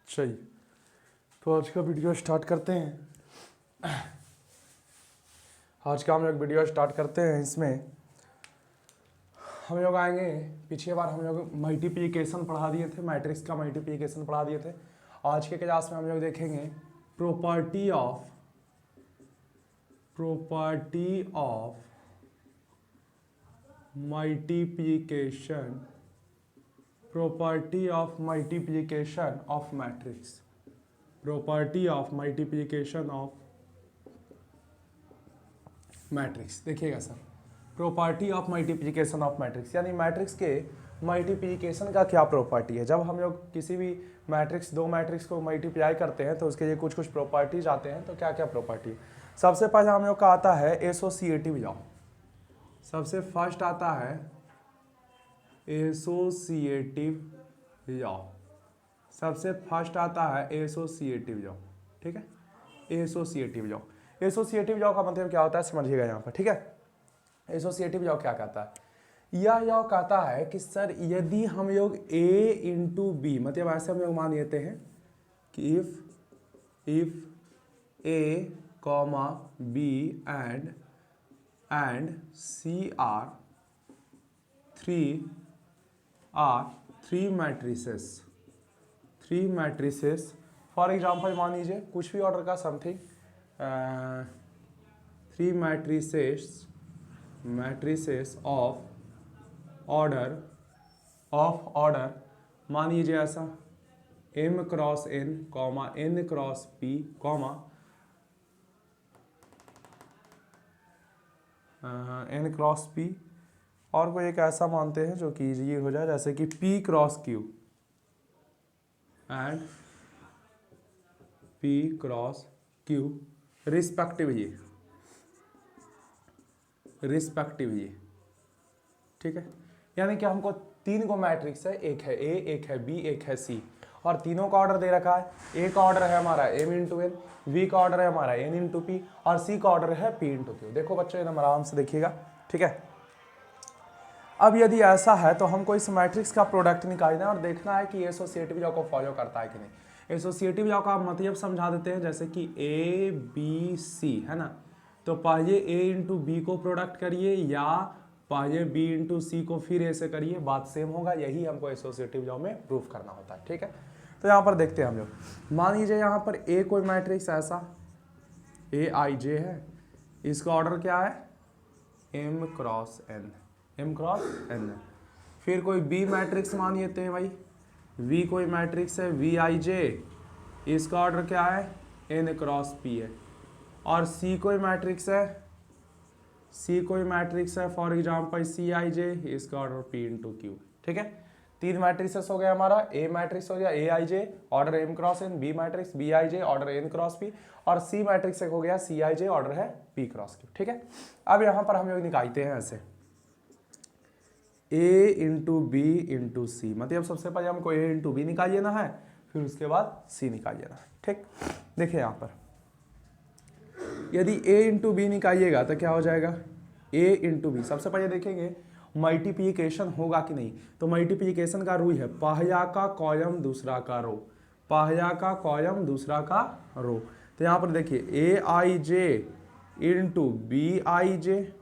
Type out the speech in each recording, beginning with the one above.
चलिए तो आज का वीडियो स्टार्ट करते हैं। आज का हम लोग वीडियो स्टार्ट करते हैं। इसमें हम लोग आएंगे, पिछली बार हम लोग मल्टीप्लिकेशन पढ़ा दिए थे, मैट्रिक्स का मल्टीप्लिकेशन पढ़ा दिए थे। आज के क्लास में हम लोग देखेंगे property of multiplication of matrix. Property of multiplication of matrix. देखिएगा sir, property of multiplication of matrix यानी मैट्रिक्स के मल्टीप्लिकेशन का क्या प्रॉपर्टी है। जब हम लोग किसी भी मैट्रिक्स, दो मैट्रिक्स को मल्टीप्लाई करते हैं तो उसके लिए कुछ कुछ प्रॉपर्टीज आते हैं। तो क्या क्या प्रॉपर्टी? सबसे पहले हम लोग का आता है एसोसिएटिव लॉ। सबसे फर्स्ट आता है एसोसिएटिव लॉ। सबसे फर्स्ट आता है एसोसिएटिव लॉ। ठीक है, एसोसिएटिव लॉ। एसोसिएटिव लॉ का मतलब क्या होता है समझिएगा यहाँ पर। ठीक है, एसोसिएटिव लॉ क्या कहता है? यह लॉ कहता है कि सर यदि हम लोग a इंटू बी, मतलब ऐसे हम लोग मान लेते हैं कि if a comma B and C are three matrices. For example मान लीजिए कुछ भी ऑर्डर का something, three matrices of order मान लीजिए ऐसा m cross n comma n cross p comma n cross p, और कोई एक ऐसा मानते हैं जो कि ये हो जाए जैसे कि p cross q and p cross q respectively. ठीक है, यानी कि हमको तीन को मैट्रिक्स है, एक है a, एक है b, एक है c, और तीनों का ऑर्डर दे रखा है। a का ऑर्डर है हमारा m इंटू n, b का ऑर्डर है हमारा n इंटू p, और c का ऑर्डर है p इंटू q। देखो बच्चों एकदम आराम से देखिएगा। ठीक है, अब यदि ऐसा है तो हमको इस मैट्रिक्स का प्रोडक्ट निकालना है और देखना है कि एसोसिएटिव लॉ को फॉलो करता है कि नहीं। एसोसिएटिव लॉ का मतलब समझा देते हैं, जैसे कि a b c है ना, तो पहले a इंटू बी को प्रोडक्ट करिए या पहले b इंटू सी को फिर a से करिए, बात सेम होगा। यही हमको एसोसिएटिव लॉ में प्रूफ करना होता है। ठीक है, तो यहाँ पर देखते हैं हम लोग। मान लीजिए यहाँ पर a कोई मैट्रिक्स ऐसा aij है, इसका ऑर्डर क्या है m क्रॉस n। फिर कोई b मैट्रिक्स मान लेते हैं भाई, v कोई मैट्रिक्स है vij, इसका ऑर्डर क्या है n क्रॉस p है। और c कोई मैट्रिक्स है फॉर एग्जाम्पल cij, इसका ऑर्डर p इंटू क्यू। ठीक है, तीन मैट्रिक्सेस हो गया हमारा। a मैट्रिक्स हो गया aij, order m cross n, b matrix bij, order n cross p, और c मैट्रिक्स हो गया cij, ऑर्डर है p क्रॉस q। ठीक है, अब यहाँ पर हम लोग निकालते हैं ऐसे a इंटू बी इंटू सी, मतलब सबसे पहले हमको a इंटू बी निकाल लेना है, फिर उसके बाद c निकाल लेना है। ठीक, देखिए यहाँ पर यदि a इंटू बी निकालिएगा तो क्या हो जाएगा a इंटू बी। सबसे पहले देखेंगे मल्टीप्लिकेशन होगा कि नहीं। तो मल्टीप्लिकेशन का रूल है पहला का कॉलम दूसरा का रो, पहला का कॉलम दूसरा का रो। तो यहाँ पर देखिए a I J into B I J.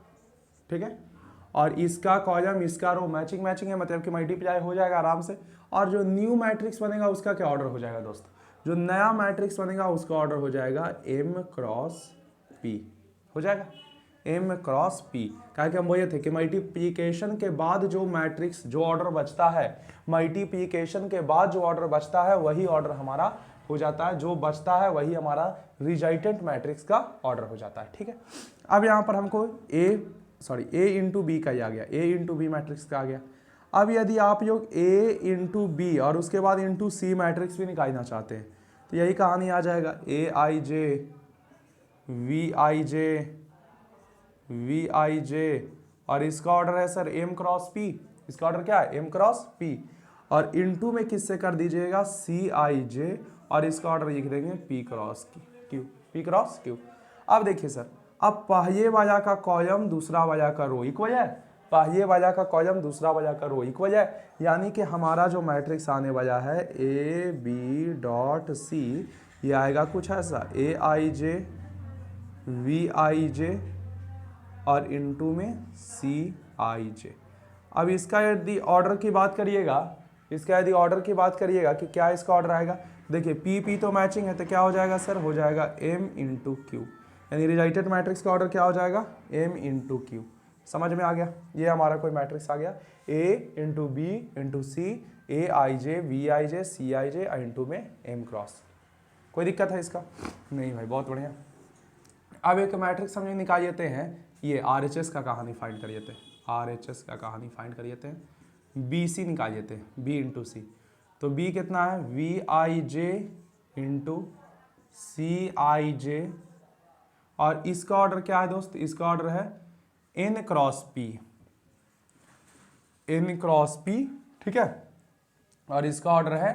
ठीक है, और इसका कॉलम इसका रो मैचिंग है, मतलब कि मल्टीप्लाई हो जाएगा आराम से। और जो न्यू मैट्रिक्स बनेगा उसका क्या ऑर्डर हो जाएगा दोस्त? जो नया मैट्रिक्स बनेगा उसका ऑर्डर हो जाएगा m क्रॉस p हो जाएगा, m क्रॉस p। क्या कि हम बोले थे कि मल्टीप्लिकेशन के बाद जो मैट्रिक्स, जो ऑर्डर बचता है, मल्टीप्लिकेशन के बाद जो ऑर्डर बचता है वही ऑर्डर हमारा हो जाता है, जो बचता है वही हमारा रिजल्टेंट मैट्रिक्स का ऑर्डर हो जाता है। ठीक है, अब यहाँ पर हमको a इंटू बी का आ गया, a इंटू बी मैट्रिक्स का आ गया। अब यदि आप लोग a इंटू बी और उसके बाद इंटू सी मैट्रिक्स भी निकालना चाहते हैं तो यही कहानी आ जाएगा aij vij, और इसका ऑर्डर है सर m क्रॉस p, इसका ऑर्डर क्या है m क्रॉस p, और इंटू में किससे कर दीजिएगा cij, और इसका ऑर्डर लिख देंगे p क्रॉस q। अब देखिए सर, अब पहले वाला का कॉलम दूसरा वाला का रो इक्वल है, पहले वाला का कॉलम दूसरा वाला का रो इक्वल है, यानी कि हमारा जो मैट्रिक्स आने वाला है ए बी डॉट सी, ये आएगा कुछ ऐसा ए आई जे वी आई जे और इनटू में सी आई जे। अब इसका यदि ऑर्डर की बात करिएगा, इसका यदि ऑर्डर की बात करिएगा कि क्या इसका ऑर्डर आएगा, देखिए पी पी तो मैचिंग है तो क्या हो जाएगा सर, हो जाएगा एम इंटू क्यू, यानी रिलेटेड मैट्रिक्स का ऑर्डर क्या हो जाएगा, एम इंटू क्यू। समझ में आ गया, ये हमारा कोई मैट्रिक्स आ गया, A into B into C, A I J V I J C I J into में एम क्रॉस। कोई दिक्कत है इसका? नहीं भाई, बहुत बढ़िया। अब एक मैट्रिक्स हम निकाल लेते हैं, ये आर एच एस का कहानी फाइंड कर लेते हैं, आर एच एस का कहानी फाइंड कर लेते हैं, बी सी निकाल लेते हैं, बी इंटू सी। तो बी कितना है, we I J into C I जे, और इसका ऑर्डर क्या है दोस्त, इसका ऑर्डर है N cross P, N cross P, ठीक है, और इसका ऑर्डर है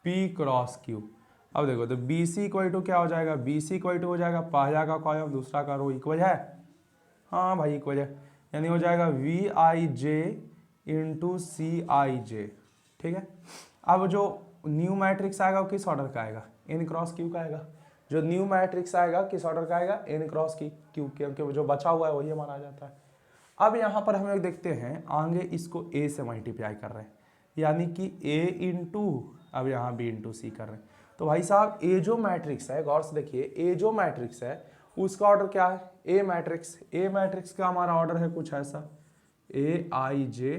पी क्रॉस क्यू। अब देखो तो बी सी इक्वल टू क्या हो जाएगा, बी सी इक्वल टू हो जाएगा पहला का कॉलम दूसरा का रो इक्वल है, हाँ भाई इक्वल है, यानी हो जाएगा B I J into C I J, ठीक है। अब जो न्यू मैट्रिक्स आएगा वो किस ऑर्डर का आएगा, एन क्रॉस क्यू का आएगा। जो न्यू मैट्रिक्स आएगा किस ऑर्डर का आएगा, एन क्रॉस क्यू, क्योंकि जो बचा हुआ है वही माना जाता है। अब यहाँ पर हम लोग देखते हैं आगे इसको ए से मल्टीप्लाई कर रहे हैं, यानी कि ए इंटू, अब यहाँ बी इंटू सी कर रहे हैं। तो भाई साहब ए जो मैट्रिक्स है, गौर से देखिए, ए जो मैट्रिक्स है उसका ऑर्डर क्या है, ए मैट्रिक्स, ए मैट्रिक्स का हमारा ऑर्डर है कुछ ऐसा, ए I J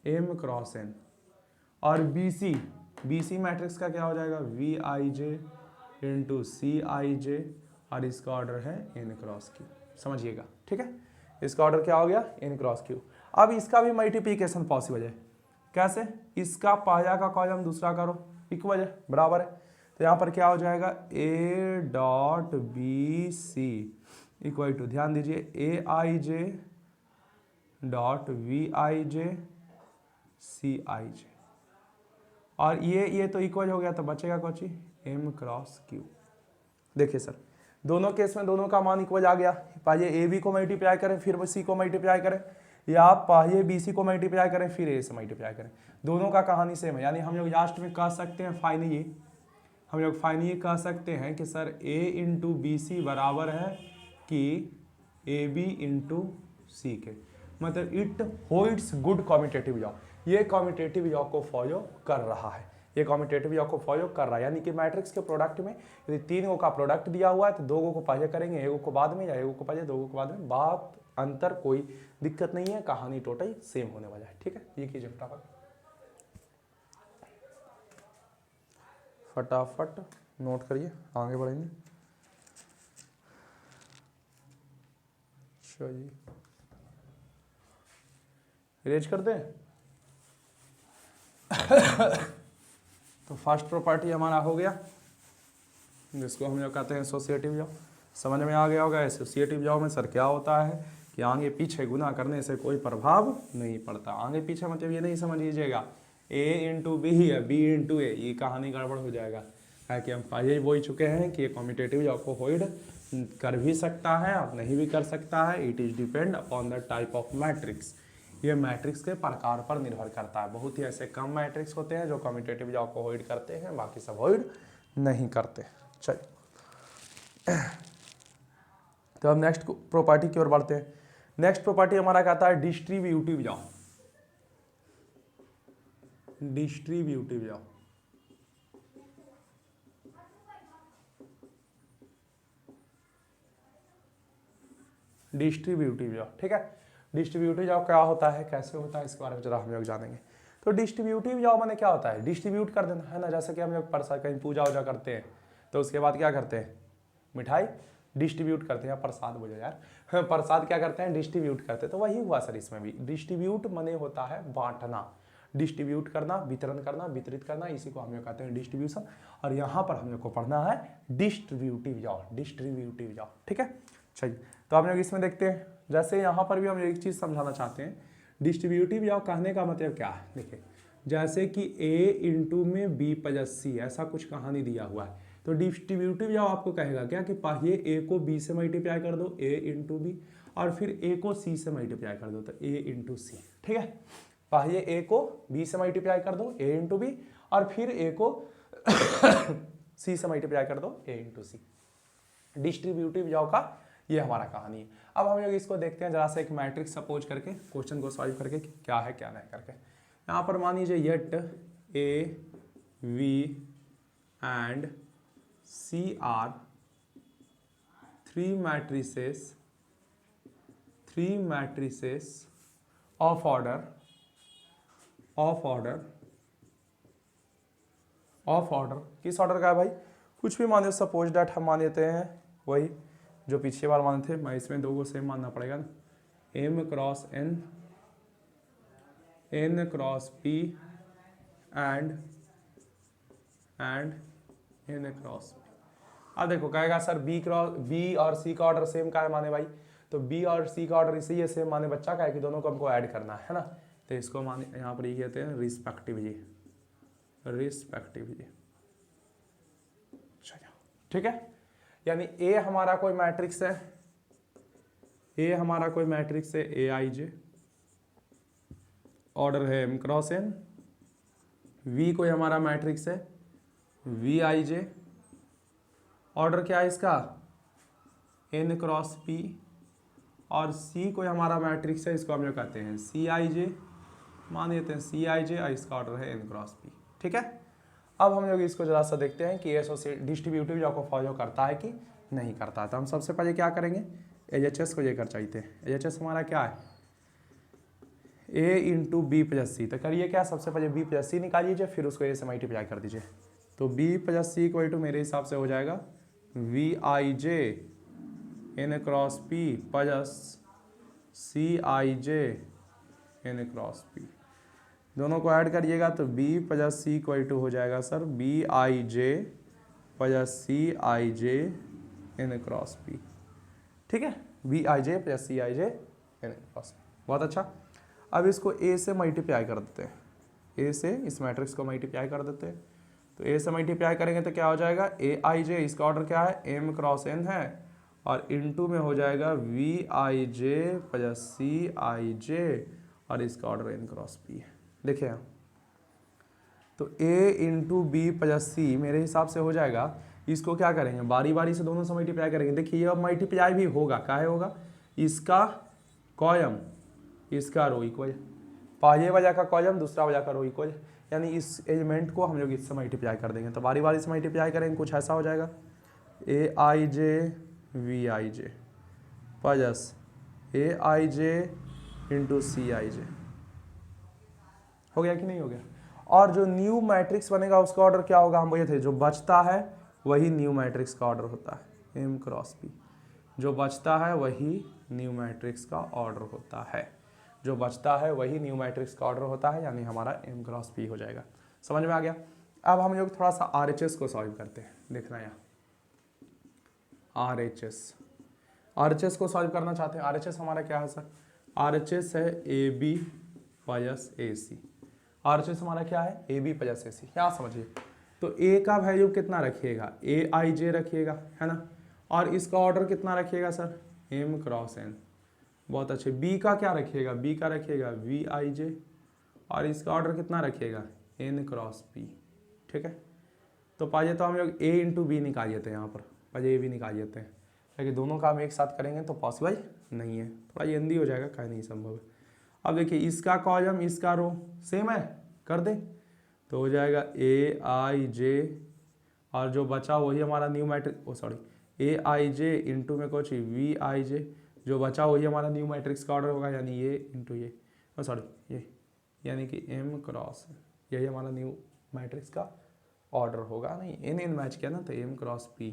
M cross N, और बी सी मैट्रिक्स का क्या हो जाएगा, B I J into C I जे, और इसका ऑर्डर है एन क्रॉस क्यू। समझिएगा, ठीक है, इसका ऑर्डर क्या हो गया, एन क्रॉस क्यू। अब इसका भी मल्टीप्लिकेशन पॉसिबल है, कैसे, इसका पहला का कॉलम दूसरा का रो इक्वल है, बराबर है, तो यहाँ पर क्या हो जाएगा, A dot B C equal to, ध्यान दीजिए, ए I J dot we I J C I जे, और ये तो इक्वल हो गया, तो बचेगा कौची, एम क्रॉस क्यू। देखिए सर, दोनों केस में दोनों का मान इक्वल आ गया, पहले ए बी को मल्टीप्लाई करें फिर सी को मल्टीप्लाई करें, या पहले बी सी को मल्टीप्लाई करें फिर ए से मल्टीप्लाई करें, दोनों का कहानी सेम है। यानी हम लोग लास्ट में कह सकते हैं फाइनली, हम लोग फाइनली कह सकते हैं कि सर ए इंटू बी सी बराबर है कि ए बी इंटू सी के, मतलब it holds good competitive law, ये कॉम्पिटेटिव लॉ को फॉलो कर रहा है, ये कॉम्पिटेटिव लॉ को फॉलो कर रहा है। यानी कि मैट्रिक्स के प्रोडक्ट में यदि 3 गो का प्रोडक्ट दिया हुआ है तो 2 गो को पहले करेंगे, 1 गो को बाद में, या 1 गो को पहले 2 गो को बाद में, बात अंतर कोई दिक्कत नहीं है, कहानी टोटल सेम होने वाला है, ठीक है। ये कीजिए फटाफट नोट करिए, आगे बढ़ेंगे। चलिए इरेज कर दें। तो फर्स्ट प्रॉपर्टी हमारा हो गया, जिसको हम लोग कहते हैं एसोसिएटिव लॉ। समझ में आ गया होगा एसोसिएटिव लॉ में सर क्या होता है कि आगे पीछे गुना करने से कोई प्रभाव नहीं पड़ता। आगे पीछे मतलब ये नहीं समझ लीजिएगा ए इंटू बी है बी इंटू ए, ये कहानी गड़बड़ हो जाएगा, है कि हम पहले ही बोल चुके हैं कि ये कम्यूटेटिव लॉ को होल्ड कर भी सकता है और नहीं भी कर सकता है। It is depend upon the type of matrix, ये मैट्रिक्स के प्रकार पर निर्भर करता है। बहुत ही ऐसे कम मैट्रिक्स होते हैं जो कम्यूटेटिव लॉ को होल्ड करते हैं, बाकी सब होल्ड नहीं करते। चलिए तो अब नेक्स्ट प्रॉपर्टी की ओर बढ़ते हैं। नेक्स्ट प्रॉपर्टी हमारा कहता है distributive law. Distributive law, distributive law, ठीक है। डिस्ट्रीब्यूटिव लॉ क्या होता है, कैसे होता है, इसके बारे में जरा हम लोग जानेंगे। तो डिस्ट्रीब्यूटिव लॉ माने क्या होता है, डिस्ट्रीब्यूट कर देना है ना। जैसे कि हम लोग प्रसाद कहीं पूजा वूजा करते हैं तो उसके बाद क्या करते हैं, मिठाई डिस्ट्रीब्यूट करते हैं, प्रसाद बोलो यार, प्रसाद क्या करते हैं, डिस्ट्रीब्यूट करते हैं। तो वही हुआ सर इसमें भी, डिस्ट्रीब्यूट माने होता है बांटना, डिस्ट्रीब्यूट करना, वितरण करना, वितरित करना, इसी को हम लोग कहते हैं डिस्ट्रीब्यूशन। और यहाँ पर हम लोग को पढ़ना है डिस्ट्रीब्यूटिव लॉ, डिस्ट्रीब्यूटिव लॉ, ठीक है। चलिए तो हम लोग इसमें देखते हैं, जैसे यहाँ पर भी हम एक चीज़ समझाना चाहते हैं। डिस्ट्रीब्यूटिव लॉ कहने का मतलब क्या है, देखिए जैसे कि a इंटू में b प्लस सी, ऐसा कुछ कहानी दिया हुआ है, तो डिस्ट्रीब्यूटिव लॉ आपको कहेगा क्या कि पहले a को b से मल्टीप्लाई कर दो, a इंटू बी, और फिर ए को सी से मल्टीप्लाई कर दो, तो ए इंटू सी। ठीक है, पहले ए को बी से मल्टीप्लाई कर दो, ए इंटू बी, और फिर ए को सी से मल्टीप्लाई कर दो, ए इंटू सी। डिस्ट्रीब्यूटिव जॉब का ये हमारा कहानी है। अब हम लोग इसको देखते हैं जरा सा एक मैट्रिक्स सपोज करके, क्वेश्चन को सॉल्व करके क्या है क्या नहीं करके। यहाँ पर मान लीजिए let A B and C are three matrices of order किस ऑर्डर का है भाई, कुछ भी मान सपोज डैट हम मान लेते हैं वही जो पिछली बार माने थे। मैं इसमें दो को सेम मानना पड़ेगा ना, M cross N, N cross P and N cross P. अब देखो कहेगा सर बी और सी का ऑर्डर सेम का है माने भाई, तो बी और सी का ऑर्डर इसलिए सेम माने बच्चा का है कि दोनों को हमको ऐड करना है ना, तो इसको माने यहाँ पर ये कहते हैं रिस्पेक्टिवली। ठीक है, यानी ए हमारा कोई मैट्रिक्स है, ए आई जे, ऑर्डर है एम क्रॉस एन। वी कोई हमारा मैट्रिक्स है, वी आई जे, ऑर्डर क्या है इसका, एन क्रॉस पी। और सी कोई हमारा मैट्रिक्स है, इसको हम लोग कहते हैं सी आई जे, मान लेते हैं सी आई जे, और इसका ऑर्डर है एन क्रॉस पी। ठीक है, अब हम लोग इसको जरा सा देखते हैं कि एसोसिएट डिस्ट्रीब्यूटिव जॉब को फॉलो करता है कि नहीं करता है। तो हम सबसे पहले क्या करेंगे, एच को लेकर चलते हैं। एच हमारा क्या है, ए इंटू बी प्लस सी। तो करिए क्या, सबसे पहले बी प्लस सी निकाल लीजिए, फिर उसको ए से मल्टीप्लाई कर दीजिए। तो B plus C equal to मेरे हिसाब से हो जाएगा B I J N cross P plus C I J N cross P. दोनों को ऐड करिएगा तो b plus C equal to हो जाएगा sir B I J plus C I J N cross P. ठीक है, B I J plus C I J N cross P, बहुत अच्छा। अब इसको a से मल्टीप्लाई कर देते हैं, a से इस मैट्रिक्स को मल्टीप्लाई कर देते हैं। तो a से मल्टीप्लाई करेंगे तो क्या हो जाएगा, ए आई जे, इसका ऑर्डर क्या है, m क्रॉस n है, और इंटू में हो जाएगा B I J plus C I जे, और इसका ऑर्डर n क्रॉस p है। देखिए तो a इंटू बी प्लस सी मेरे हिसाब से हो जाएगा। इसको क्या करेंगे, बारी बारी से दोनों से मल्टीप्लाई करेंगे। देखिए अब मल्टीप्लाई भी होगा, काहे होगा, इसका कॉलम इसका रो इक्वल, पहले वजह का कॉलम दूसरा वजह का रो इक्वल, यानी इस एलिमेंट को हम लोग इससे मल्टीप्लाई कर देंगे। तो बारी बारी से मल्टीप्लाई करेंगे, कुछ ऐसा हो जाएगा A I J V I J plus A I J into C I J. हो गया कि नहीं हो गया। और जो न्यू मैट्रिक्स बनेगा उसका ऑर्डर क्या होगा, हम बोले थे जो बचता है वही न्यू मैट्रिक्स का ऑर्डर होता है, एम क्रॉस पी। जो बचता है वही न्यू मैट्रिक्स का ऑर्डर होता है, जो बचता है वही न्यू मैट्रिक्स का ऑर्डर होता है, यानी हमारा एम क्रॉस पी हो जाएगा। समझ में आ गया। अब हम लोग थोड़ा सा आरएचएस को सॉल्व करते हैं, देखना यहाँ आरएचएस को सॉल्व करना चाहते हैं। आरएचएस हमारा क्या है सर, आरएचएस है ए B plus A C. RHS हमारा क्या है, ए बी प्लस ए सी। यहाँ समझिए, तो ए का वैल्यू कितना रखिएगा, ए आई जे रखिएगा, है ना, और इसका ऑर्डर कितना रखिएगा सर, एम क्रॉस एन। बहुत अच्छे। बी का क्या रखिएगा, बी का रखिएगा वी आई जे, और इसका ऑर्डर कितना रखिएगा, एन क्रॉस पी। ठीक है, तो पहले तो हम लोग ए इंटू बी निकाल लेते हैं, यहाँ पर पहले ए बी निकाल लेते हैं, लेकिन दोनों का हम एक साथ करेंगे तो पॉसिबल नहीं है, थोड़ा ये हिंदी हो जाएगा, कहीं नहीं संभव है। अब देखिए इसका कॉलम इसका रो सेम है, कर दे तो हो जाएगा ए आई जे, और जो बचा वही हमारा new matrix, A I J into में कुछ वी आई जे, जो बचा वही हमारा न्यू मैट्रिक्स का ऑर्डर होगा, यानी ये इंटू ये, ये, यानी कि एम क्रॉस, यही हमारा न्यू मैट्रिक्स का ऑर्डर होगा। नहीं एन मैच किया ना, तो एम क्रॉस पी,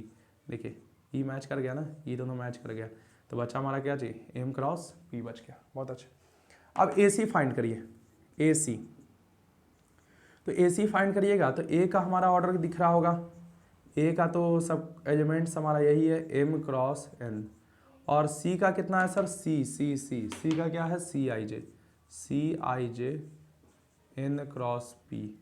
देखिए ई मैच कर गया ना, ये दोनों मैच कर गया, तो बच्चा हमारा क्या चाहिए, एम क्रॉस पी बच गया। बहुत अच्छा। अब ए सी फाइंड करिए, ए सी, तो ए सी फाइंड करिएगा तो ए का हमारा ऑर्डर दिख रहा होगा, ए का तो सब एलिमेंट्स हमारा यही है, एम क्रॉस एन, और सी का कितना है सर, सी का क्या है, सी I J N cross P.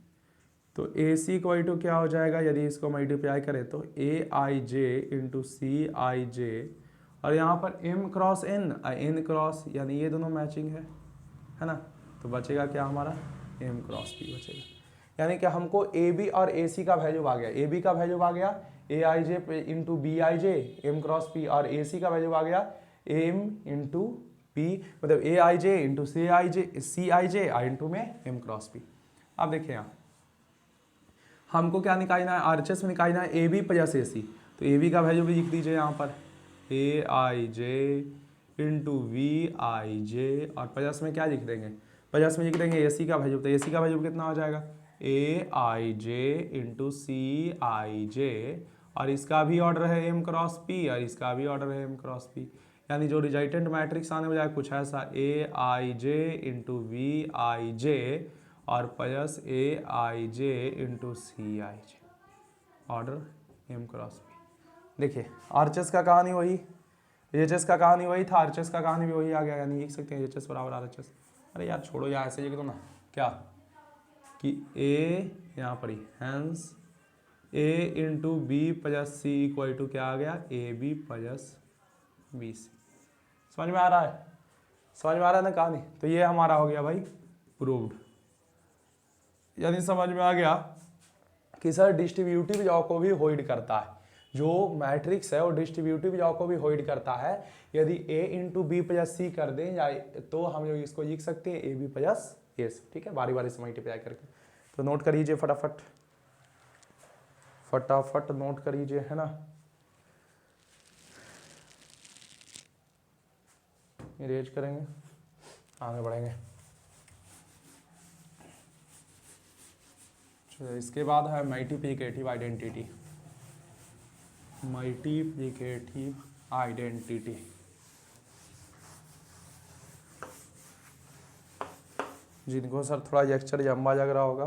तो ए सी इक्वल टू क्या हो जाएगा, यदि इसको मल्टीप्लाई करें तो ए I J into C I जे, और यहाँ पर m cross n n cross, यानी ये दोनों मैचिंग है ना, तो बचेगा क्या हमारा m क्रॉस p बचेगा। यानी कि हमको ए बी और ए सी का वैल्यू आ गया, ए बी का वैल्यू आ गया A I J into B I J M cross P, और ए सी का वैल्यू आ गया एम इंटू पी, मतलब ए I J into C I J I into में एम क्रॉस पी। अब देखिए यहाँ हमको क्या निकालना है, आरएचएस में निकालना है ए बी प्लस ए सी, तो ए बी का वैल्यू भी लिख दीजिए यहाँ पर ए I J into we I जे, और प्लस में क्या लिख देंगे, प्लस में लिख देंगे ए सी का वैल्यू, तो ए सी का वैल्यू कितना हो जाएगा A I J into C I जे, और इसका भी ऑर्डर है एम क्रॉस पी और इसका भी ऑर्डर है एम क्रॉस पी, यानी जो रिजल्टेंट मैट्रिक्स आने बजाय कुछ ऐसा ए I J into we I जे और plus A I J into C I J, order M cross P. देखिए आरएचएस का कहानी वही, एचएस का कहानी वही था, आरएचएस का कहानी भी वही आ गया, यानी लिख सकते हैं एचएस बराबर आरएचएस। अरे यार छोड़ो यार, ऐसे लिख दो ना, क्या कि ए यहाँ पर ही hence A into B plus C equal to क्या आ गया A B plus B C. समझ में आ रहा है, समझ में आ रहा है ना कहानी। तो ये हमारा हो गया भाई प्रूव्ड, यानी समझ में आ गया कि सर डिस्ट्रीब्यूटिव लॉ को भी होल्ड करता है, जो मैट्रिक्स है वो डिस्ट्रीब्यूटिव लॉ को भी होल्ड करता है। यदि a इंटू बी प्लस सी कर दें या तो हम लोग इसको लिख सकते हैं ए बी प्लस ए सी, ठीक है, बारी बारी से मल्टीप्लाई करके। तो नोट करिए फटाफट फटाफट नोट करिए, है ना, इरेज करेंगे आगे बढ़ेंगे। चलो इसके बाद है मल्टीप्लिकेटिव आइडेंटिटी, मल्टीप्लिकेटिव आइडेंटिटी। जिनको सर थोड़ा लेक्चर लंबा लग रहा होगा,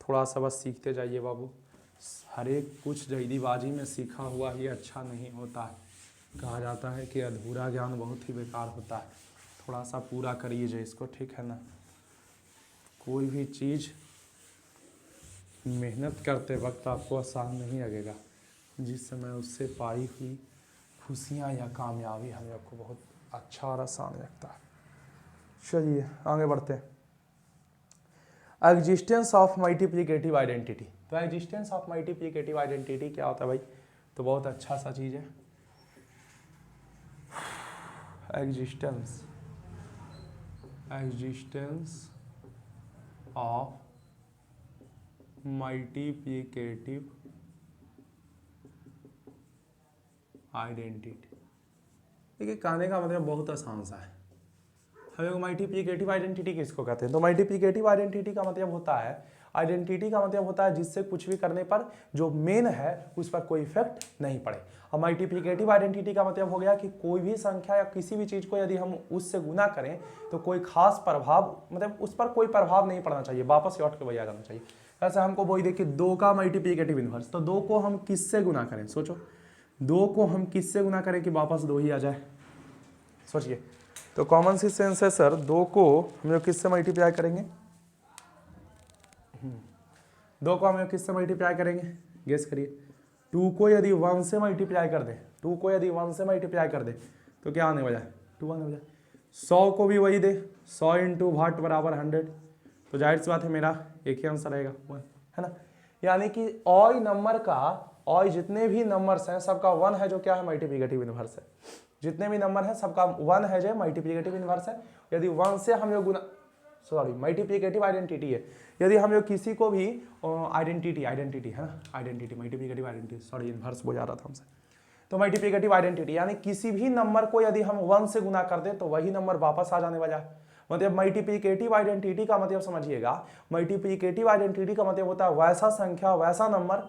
थोड़ा सा बस सीखते जाइए बाबू, हर एक कुछ जल्दीबाजी में सीखा हुआ ही अच्छा नहीं होता है। कहा जाता है कि अधूरा ज्ञान बहुत ही बेकार होता है, थोड़ा सा पूरा करिए इसको, ठीक है ना। कोई भी चीज़ मेहनत करते वक्त आपको आसान नहीं लगेगा, जिस समय उससे पाई हुई खुशियाँ या कामयाबी हमें आपको बहुत अच्छा और आसान लगता है। चलिए आगे बढ़ते हैं। Existence of multiplicative identity. तो एग्जिस्टेंस ऑफ मल्टीप्लिकेटिव आइडेंटिटी क्या होता है भाई, तो बहुत अच्छा सा चीज़ है एग्जिस्टेंस ऑफ मल्टीप्लिकेटिव आइडेंटिटी। देखिए कहने का मतलब बहुत आसान सा है। हम लोग मल्टीप्लिकेटिव आइडेंटिटी किसको कहते हैं, तो मल्टीप्लिकेटिव आइडेंटिटी का मतलब होता है, आइडेंटिटी का मतलब होता है जिससे कुछ भी करने पर जो मेन है उस पर कोई इफेक्ट नहीं पड़े। और मल्टीप्लिकेटिव आइडेंटिटी का मतलब हो गया कि कोई भी संख्या या किसी भी चीज़ को यदि हम उससे गुना करें तो कोई खास प्रभाव, मतलब उस पर कोई प्रभाव नहीं पड़ना चाहिए, वापस लौट के वही आ जाना चाहिए। ऐसे हमको वही देखिए 2 का मल्टीप्लिकेटिव इनवर्स, तो 2 को हम किससे गुना करें, सोचो 2 को हम किससे गुना करें कि वापस 2 ही आ जाए, सोचिए। तो कॉमन सेंस है सर, 2 को हम लोग किससे मल्टीप्लाई करेंगे, 2 को हम लोग किससे मल्टीप्लाई करेंगे, गेस करिए। 2 को यदि 1 से मल्टीप्लाई कर दे, 2 को यदि 1 से मल्टीप्लाई कर दे तो क्या आने वाला है 2 आने वाला है। 100 को भी वही दे, 100 इंटू वाट बराबर 100, तो जाहिर सी बात है मेरा एक ही आंसर रहेगा 1, है ना। यानी कि ऑय नंबर का, ऑय जितने भी नंबर्स हैं सबका 1 है जो क्या है मल्टीप्लिकेटिव इनवर्स है, जितने भी नंबर हैं सबका 1 है जो मल्टीप्लिकेटिव इनवर्स है। यदि 1 से हम लोग गुना, सॉरी मल्टीप्लिकेटिव आइडेंटिटी है, यदि हम लोग किसी को भी आइडेंटिटी है ना, identity multiplicative identity, sorry inverse बोल जा रहा था हमसे, तो मल्टीप्लिकेटिव आइडेंटिटी यानी किसी भी नंबर को यदि हम 1 से गुना कर दे तो वही नंबर वापस आ जाने वाला है। मतलब मल्टीप्लिकेटिव आइडेंटिटी का मतलब समझिएगा, मल्टीप्लिकेटिव आइडेंटिटी का मतलब होता है वैसा संख्या, वैसा नंबर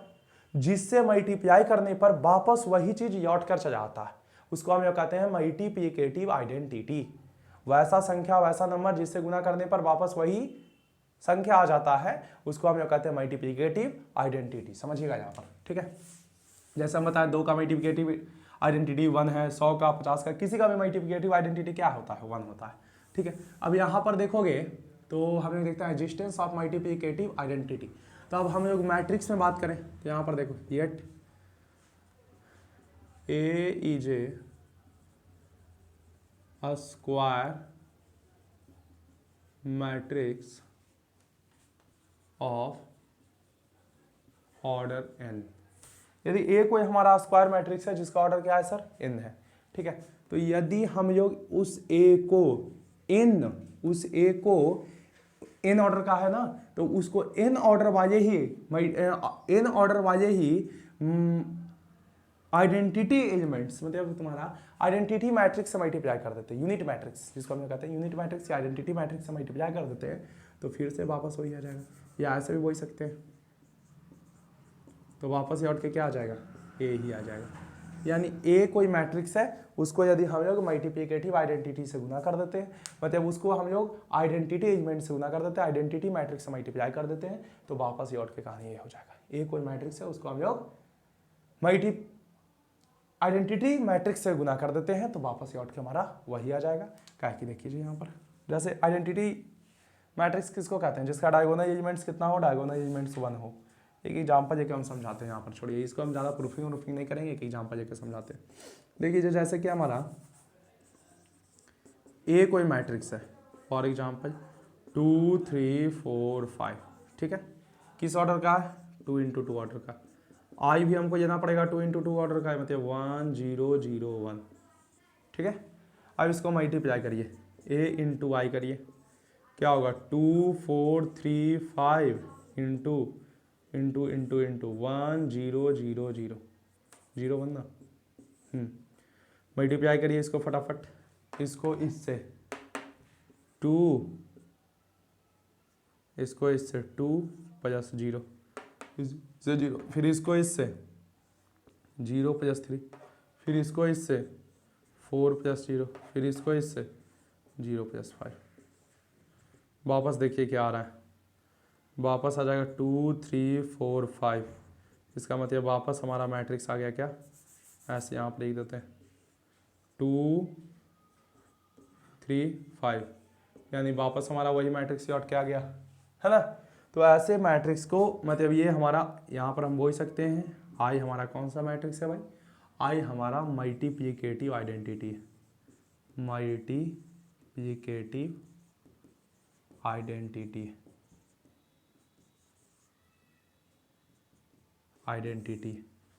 जिससे मल्टीप्लाई करने पर वापस वही चीज लौट कर चला आता है, उसको हम कहते हैं मल्टीप्लिकेटिव आइडेंटिटी। वैसा संख्या, वैसा नंबर जिससे गुना करने पर वापस वही संख्या आ जाता है, उसको हम कहते हैं मल्टीप्लिकेटिव आइडेंटिटी। समझिएगा यहाँ पर, ठीक है। जैसे हम बताएं 2 का मल्टीप्लिकेटिव आइडेंटिटी 1 है, 100 का, 50 का, किसी का भी मल्टीप्लिकेटिव आइडेंटिटी क्या होता है 1 होता है, ठीक है। अब यहाँ पर देखोगे तो हम लोग देखते हैं एग्जिस्टेंस ऑफ मल्टीप्लिकेटिव आइडेंटिटी। तो अब हम लोग मैट्रिक्स में बात करें तो यहाँ पर देखो yet a E J a square matrix of order n। यदि ए कोई हमारा स्क्वायर मैट्रिक्स है जिसका ऑर्डर क्या है सर, n है, ठीक है। तो यदि हम लोग उस ए को n ऑर्डर का है ना, तो उसको n ऑर्डर वाले ही आइडेंटिटी एलिमेंट्स, मतलब तुम्हारा आइडेंटिटी मैट्रिक्स से मल्टीप्लाई कर देते हैं, यूनिट मैट्रिक्स जिसको हम कहते हैं, यूनिट मैट्रिक्स या आइडेंटिटी मैट्रिक्स से मल्टीप्लाई कर देते हैं, तो फिर से वापस वही आ जाएगा, या ऐसे भी बोल सकते हैं, तो वापस लौट के क्या आ जाएगा, ए ही आ जाएगा। यानी ए कोई मैट्रिक्स है, उसको यदि हम लोग मल्टीप्लिकेटिव आइडेंटिटी से गुना कर देते हैं, मतलब उसको हम लोग आइडेंटिटी एलिमेंट से गुना कर देते हैं, आइडेंटिटी मैट्रिक्स से मल्टीप्लाई कर देते हैं, तो वापस लौट के कहानी ये हो जाएगा, ए कोई मैट्रिक्स है उसको हम लोग आइडेंटिटी मैट्रिक्स से गुना कर देते हैं, तो वापस लौट के हमारा वही आ जाएगा। क्या कि देखिए यहाँ पर, जैसे आइडेंटिटी मैट्रिक्स किसको कहते हैं, जिसका डायगोनल एलिमेंट्स कितना हो, डायगोनल एलिमेंट्स 1 हो। एक एग्जाम्पल लेके हम समझाते हैं यहाँ पर, छोड़िए इसको, हम ज़्यादा प्रूफिंग नहीं करेंगे, एक एग्जाम्पल लेके समझाते हैं। देखिए जैसे कि हमारा ए कोई मैट्रिक्स है, फॉर एग्जाम्पल 2 3 4 5, ठीक है, किस ऑर्डर का है, 2 × 2 ऑर्डर का। आई भी हमको लेना पड़ेगा 2 × 2 ऑर्डर का है, मतलब 1 0 0 1, ठीक है। अब इसको मल्टीप्लाई करिए, ए × आई करिए, क्या होगा, 2 4 3 5 × 1 0 0 0 0 1 ना, मल्टीप्लाई करिए इसको फटाफट, इसको इससे 2, इसको इससे 2 + 0 इससे 0, फिर इसको इससे 0 + 3, फिर इसको इससे 4 + 0, फिर इसको इससे 0 + 5। वापस देखिए क्या आ रहा है, वापस आ जाएगा 2 3 4 5, इसका मतलब वापस हमारा मैट्रिक्स आ गया क्या, ऐसे यहाँ पर लिख देते हैं 2 3 5, यानी वापस हमारा वही मैट्रिक्स लौट के आ गया, है ना। तो ऐसे मैट्रिक्स को, मतलब ये हमारा यहाँ पर हम बोल सकते हैं, आई हमारा कौन सा मैट्रिक्स है भाई, आई हमारा मल्टीप्लिकेटिव आइडेंटिटी है, मल्टीप्लिकेटिव आइडेंटिटी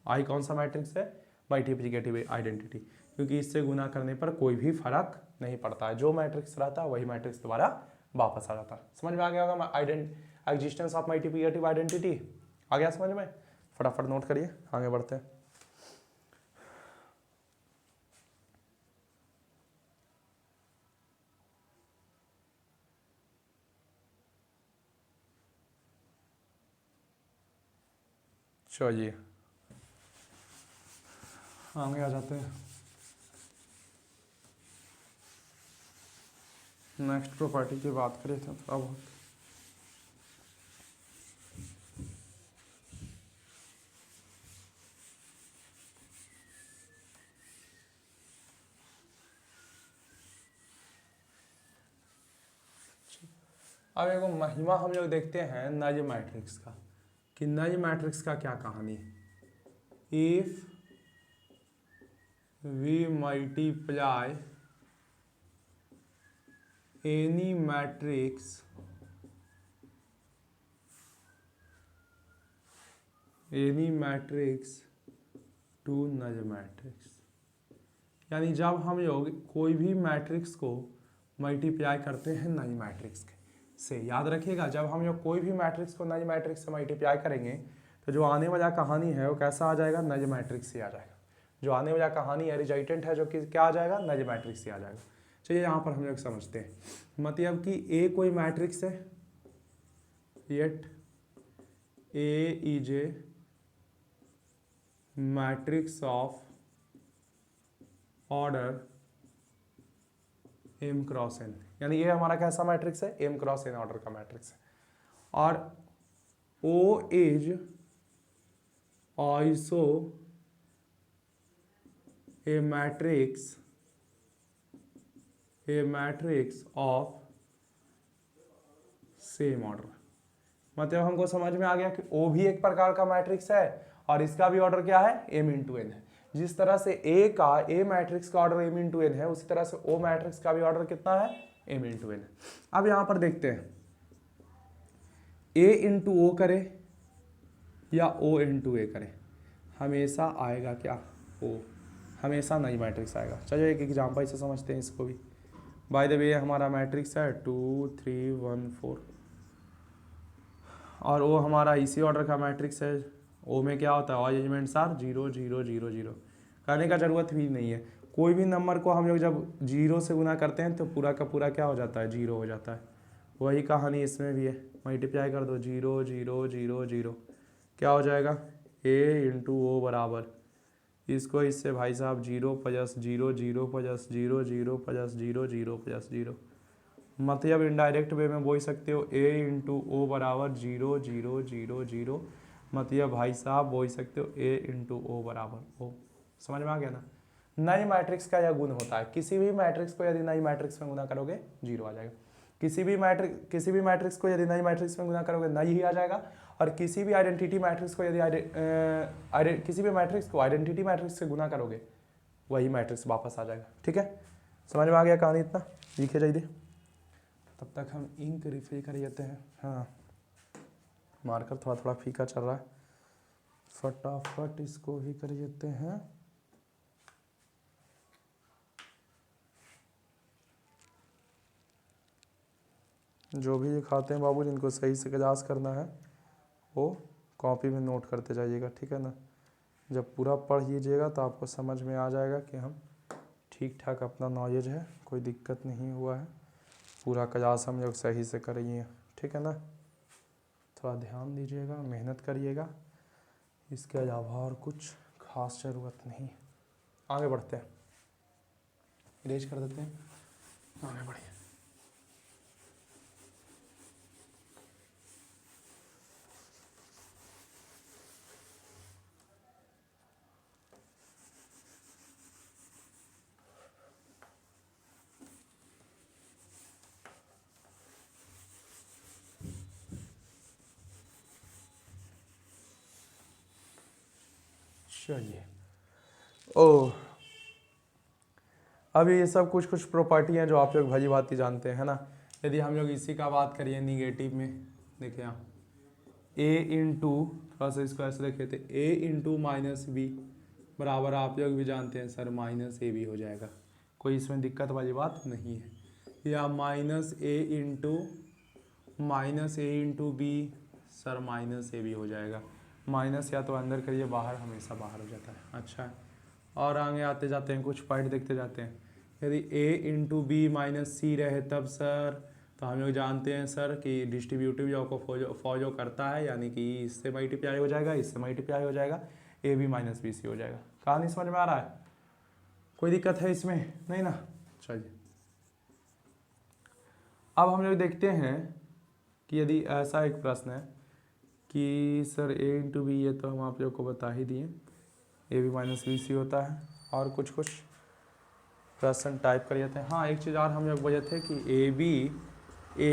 आई कौन सा मैट्रिक्स है, मल्टीप्लिकेटिव आइडेंटिटी, क्योंकि इससे गुना करने पर कोई भी फर्क नहीं पड़ता है, जो मैट्रिक्स रहता है वही मैट्रिक्स दोबारा वापस आ जाता है। समझ में आ गया होगा एग्जिस्टेंस ऑफ मल्टीप्लिकेटिव आइडेंटिटी, आ गया समझ में, फटाफट नोट करिए, आगे बढ़ते हैं। चलिए आगे आ जाते हैं, नेक्स्ट प्रॉपर्टी की बात करें तो थोड़ा बहुत, अब एक महिमा हम लोग देखते हैं नज मैट्रिक्स का, कि नज मैट्रिक्स का क्या कहानी है। If we multiply any matrix to null matrix, यानी जब हम लोग कोई भी मैट्रिक्स को मल्टीप्लाई करते हैं नज मैट्रिक्स से, याद रखिएगा जब हम लोग कोई भी मैट्रिक्स को नज मैट्रिक्स से मल्टीप्लाई करेंगे, तो जो आने वाला कहानी है वो कैसा आ जाएगा, नज मैट्रिक्स से आ जाएगा। जो आने वाला कहानी है, रिजल्टेंट है, जो कि क्या आ जाएगा, नज मैट्रिक्स से आ जाएगा। चलिए यहाँ पर हम लोग समझते हैं, मतलब कि ए कोई मैट्रिक्स है, yet a is a matrix of order m × n, यानी ये हमारा कैसा मैट्रिक्स है, m × n ऑर्डर का मैट्रिक्स है। और O is also a matrix of same order, मतलब हमको समझ में आ गया कि O भी एक प्रकार का मैट्रिक्स है और इसका भी ऑर्डर क्या है, m × n है। जिस तरह से ए मैट्रिक्स का ऑर्डर m इंटू एन है, उसी तरह से ओ मैट्रिक्स का भी ऑर्डर कितना है, m इंटू एन। अब यहां पर देखते हैं a इंटू ओ करे या o इंटू ए करे, हमेशा आएगा क्या, o, हमेशा नई मैट्रिक्स आएगा। चलिए एक एग्जाम्पल से समझते हैं इसको भी। बाय द वे हमारा मैट्रिक्स है 2 3 1 4 और वो हमारा इसी ऑर्डर का मैट्रिक्स है। ओ में क्या होता है, ऑल एलिमेंट्स आर 0 0 0 0। करने का जरूरत भी नहीं है, कोई भी नंबर को हम लोग जब 0 से गुना करते हैं तो पूरा का पूरा क्या हो जाता है, 0 हो जाता है। वही कहानी इसमें भी है, मल्टीप्लाई कर दो 0 0 0 0, क्या हो जाएगा, a इंटू ओ बराबर, इसको इससे भाई साहब 0 प्लस 0 0 प्लस 0 0 प्लस 0 0 प्लस 0, मतलब इनडायरेक्ट वे में बोल सकते हो a इंटू ओ बराबर 0 0 0 0, मतलब भाई साहब बोल सकते हो a इंटू ओ बराबर ओ। समझ में आ गया ना। नई मैट्रिक्स का यह गुण होता है, किसी भी मैट्रिक्स को यदि नई मैट्रिक्स में गुना करोगे 0 आ जाएगा, किसी भी मैट्रिक्स को यदि नई मैट्रिक्स में गुना करोगे नई ही आ जाएगा, और किसी भी आइडेंटिटी मैट्रिक्स को यदि किसी भी मैट्रिक्स को आइडेंटिटी मैट्रिक्स से गुना करोगे वही मैट्रिक्स वापस आ जाएगा। ठीक है, समझ में आ गया कहानी, इतना लिखे जाइए। तब तक हम इंक रिफिल कर लेते हैं। हाँ, मार्कर थोड़ा थोड़ा फीका चल रहा है, फटाफट इसको भी कर लेते हैं। जो भी ये खाते हैं बाबू, जिनको सही से क्लास करना है वो कॉपी में नोट करते जाइएगा, ठीक है ना। जब पूरा पढ़ लीजिएगा तो आपको समझ में आ जाएगा कि हम ठीक ठाक अपना नॉलेज है, कोई दिक्कत नहीं हुआ है, पूरा क्लास हम लोग सही से करिए, ठीक है ना। थोड़ा ध्यान दीजिएगा, मेहनत करिएगा, इसके अलावा और कुछ खास ज़रूरत नहीं। आगे बढ़ते हैं, इरेज कर देते हैं, आगे बढ़िए। चलिए, ओह, अभी ये सब कुछ कुछ प्रॉपर्टी हैं जो आप लोग भली भांति जानते हैं ना। यदि हम लोग इसी का बात करिए निगेटिव में, देखिए यहाँ a इंटू, थोड़ा सा इसको ऐसे देखे थे, a इंटू माइनस बी बराबर, आप लोग भी जानते हैं सर माइनस ए बी हो जाएगा, कोई इसमें दिक्कत वाली बात नहीं है। या minus A into B, sir minus A B हो जाएगा। माइनस या तो अंदर करिए, बाहर हमेशा बाहर हो जाता है। अच्छा है, और आगे आते जाते हैं, कुछ पॉइंट देखते जाते हैं। यदि a इंटू बी माइनस सी रहे तब सर, तो हम लोग जानते हैं सर कि डिस्ट्रीब्यूटिव लॉ को फॉलो करता है, यानी कि इससे मल्टीप्लाई हो जाएगा, इससे मल्टीप्लाई हो जाएगा, A B minus B C हो जाएगा। कहानी समझ में आ रहा है, कोई दिक्कत है इसमें नहीं ना। चलिए, अब हम लोग देखते हैं कि यदि ऐसा एक प्रश्न है कि सर a इंटू बी, ये तो हम आप लोग को बता ही दिए, A B minus B C होता है, और कुछ कुछ प्रश्न टाइप कर लेते हैं। हाँ, एक चीज़ और हम लोग बोले थे कि A